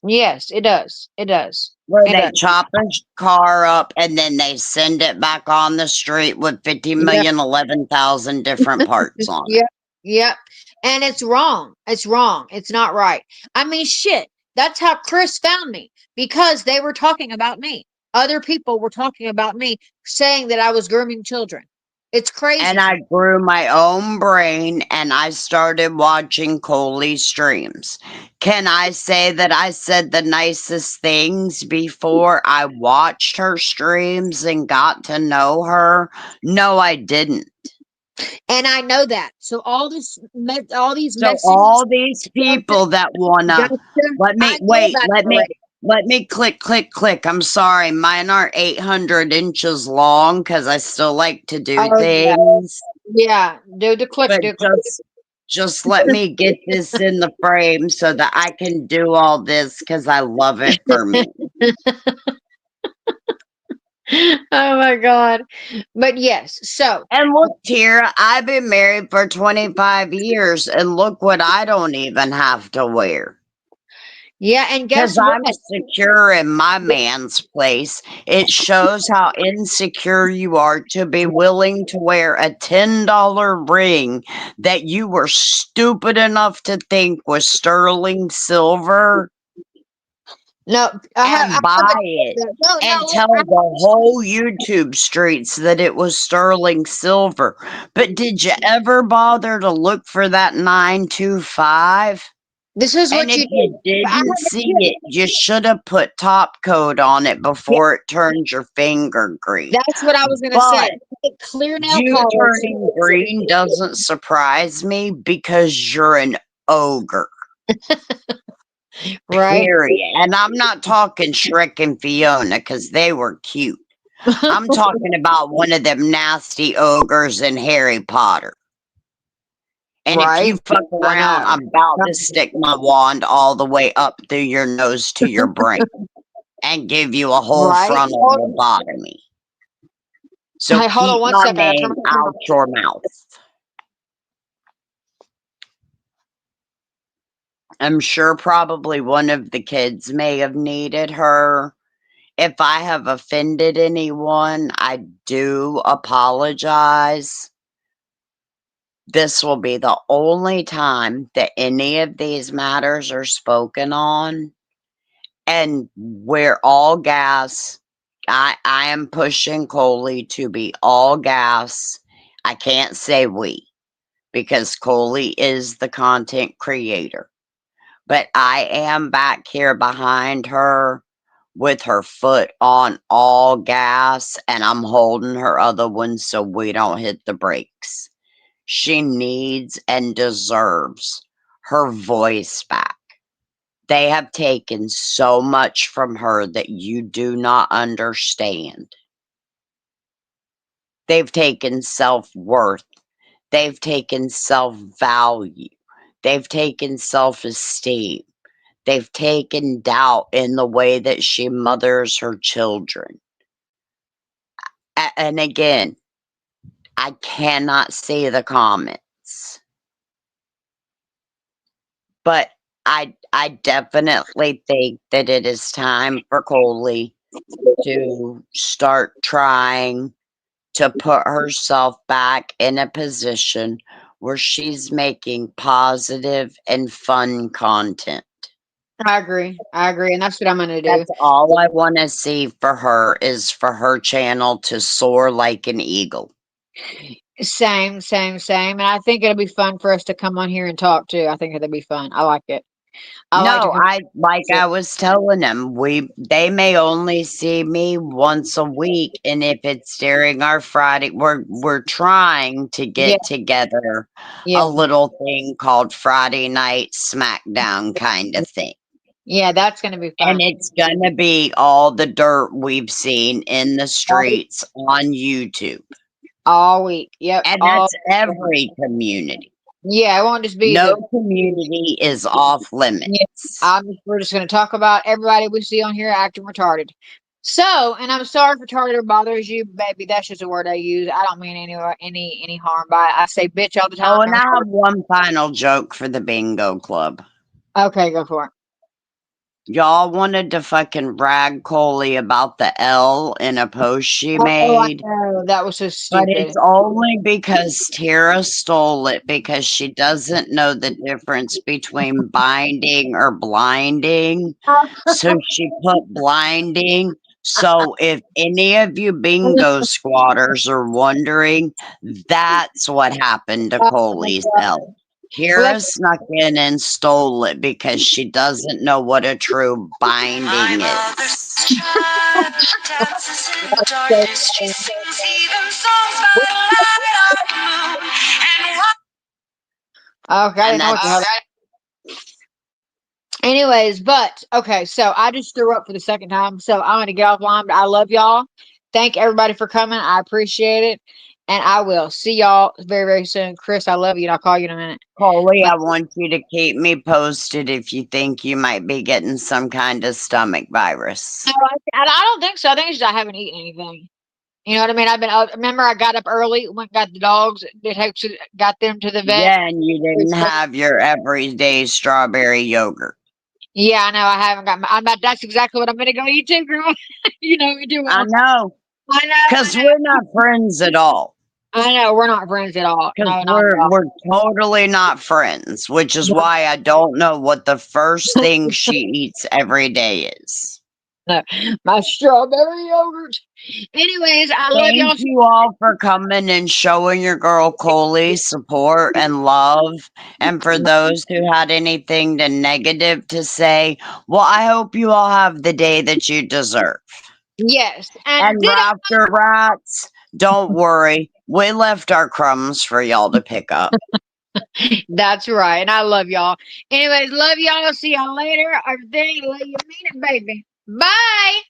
A: yes, it does. It does.
B: where
A: It
B: they
A: does.
B: chop a car up and then they send it back on the street with 50
A: Yeah.
B: million, 11,000 different parts on it.
A: Yep. Yep. And it's wrong. It's wrong. It's not right. I mean, shit. That's how Chris found me because they were talking about me. Other people were talking about me, saying that I was grooming children. It's
B: And
A: crazy.
B: I grew my own brain and I started watching KOLi streams. Can I say that I said the nicest things before I watched her streams and got to know her? No, I didn't.
A: And I know that. So all these
B: So
A: messages,
B: all these
A: gotcha,
B: people that wanna
A: gotcha,
B: let
A: I
B: me
A: know
B: wait,
A: about it already.
B: let me click. I'm sorry, mine aren't 800 inches long because I still like to do
A: Oh yeah,
B: things.
A: yeah. Do the click,
B: But
A: do click.
B: just let me get this in the frame so that I can do all this because I love it for me.
A: Oh my God. But yes, so
B: And look, Tira, I've been married for 25 years, and look what I don't even have to wear.
A: yeah, and
B: Because
A: guess
B: I'm
A: what?
B: secure in my man's place. It shows how insecure you are to be willing to wear a $10 ring that you were stupid enough to think was sterling silver
A: No, I
B: and
A: have
B: buy
A: it.
B: it
A: No,
B: and
A: no,
B: tell the whole YouTube streets that it was sterling silver. But did you ever bother to look for that 925?
A: this is
B: And
A: what
B: if
A: you do.
B: you
A: I have
B: didn't
A: a
B: see
A: tip.
B: it, you should have put top coat on it
A: Yeah,
B: before it turned your finger green.
A: that's what I was gonna say.
B: But
A: Get clear nail
B: you
A: polish.
B: turning green doesn't surprise me because you're an ogre.
A: Right?
B: Period. And I'm not talking Shrek and Fiona because they were cute. I'm talking about one of them nasty ogres in Harry Potter. And if you
A: Right?
B: fuck
A: I
B: around,
A: know.
B: I'm about to stick my wand all the way up through your nose to your brain and give you a whole
A: Right?
B: frontal lobotomy. So
A: Hey, hold on
B: keep
A: one
B: my
A: second. I turn
B: name
A: my camera.
B: out your mouth. I'm sure probably one of the kids may have needed her. If I have offended anyone, I do apologize. This will be the only time that any of these matters are spoken on. And we're all gas. I am pushing KOLi to be all gas. I can't say we because KOLi is the content creator. But I am back here behind her with her foot on all gas and I'm holding her other one so we don't hit the brakes. She needs and deserves her voice back. They have taken so much from her that you do not understand. They've taken self-worth. They've taken self-value. They've taken self-esteem. They've taken doubt in the way that she mothers her children. and again, I cannot see the comments, but I definitely think that it is time for KOLi to start trying to put herself back in a position where she's making positive and fun content.
A: I agree. And that's what I'm going to do.
B: That's all I want to see for her, is for her channel to soar like an eagle.
A: Same. And I think it'll be fun for us to come on here and talk too. I think it'll be fun. I like it.
B: I was telling them, they may only see me once a week, and if it's during our Friday, we're trying to get together a little thing called Friday Night Smackdown kind of thing.
A: Yeah, that's going to be fun.
B: And it's going to be all the dirt we've seen in the streets on YouTube.
A: All week. Yep.
B: And that's every community.
A: Yeah, it won't just be
B: no community is off limits.
A: We're just going to talk about everybody we see on here acting retarded. So, and I'm sorry if retarded bothers you, baby. That's just a word I use. I don't mean any harm by it. I say bitch all the time.
B: Oh, and I have one final joke for the bingo club.
A: Okay, go for it.
B: Y'all wanted to fucking rag KOLi about the L in a post she made.
A: Oh, that was so stupid.
B: But it's only because Tara stole it, because she doesn't know the difference between binding or blinding. So she put blinding. So if any of you bingo squatters are wondering, that's what happened to KOLi's L. Kira snuck in and stole it because she doesn't know what a true binding is.
A: Okay, anyways, but okay, so I just threw up for the second time, so I'm gonna get offline. But I love y'all. Thank everybody for coming. I appreciate it. And I will see y'all very, very soon. Chris, I love you, and I'll call you in a minute.
B: KOLi, I want you to keep me posted if you think you might be getting some kind of stomach virus.
A: No, I don't think so. I think it's just I haven't eaten anything. You know what I mean? Remember, I got up early, went and got the dogs, got them to the vet.
B: Yeah, and you didn't have your everyday strawberry yogurt.
A: Yeah, I know. I haven't got that's exactly what I'm going to go eat too, girl. You know, you do.
B: I know. Because we're not friends at all.
A: I know, we're not friends at all.
B: Because we're totally not friends, which is why I don't know what the first thing she eats every day is.
A: No, my strawberry yogurt. Anyways, I love y'all.
B: Thank you all for coming and showing your girl KOLi support and love. And for those who had anything negative to say, well, I hope you all have the day that you deserve.
A: Yes.
B: And Raptor Rats, don't worry. We left our crumbs for y'all to pick up.
A: That's right. And I love y'all. Anyways, love y'all. See y'all later. Everything. Love you, mean it, baby. Bye.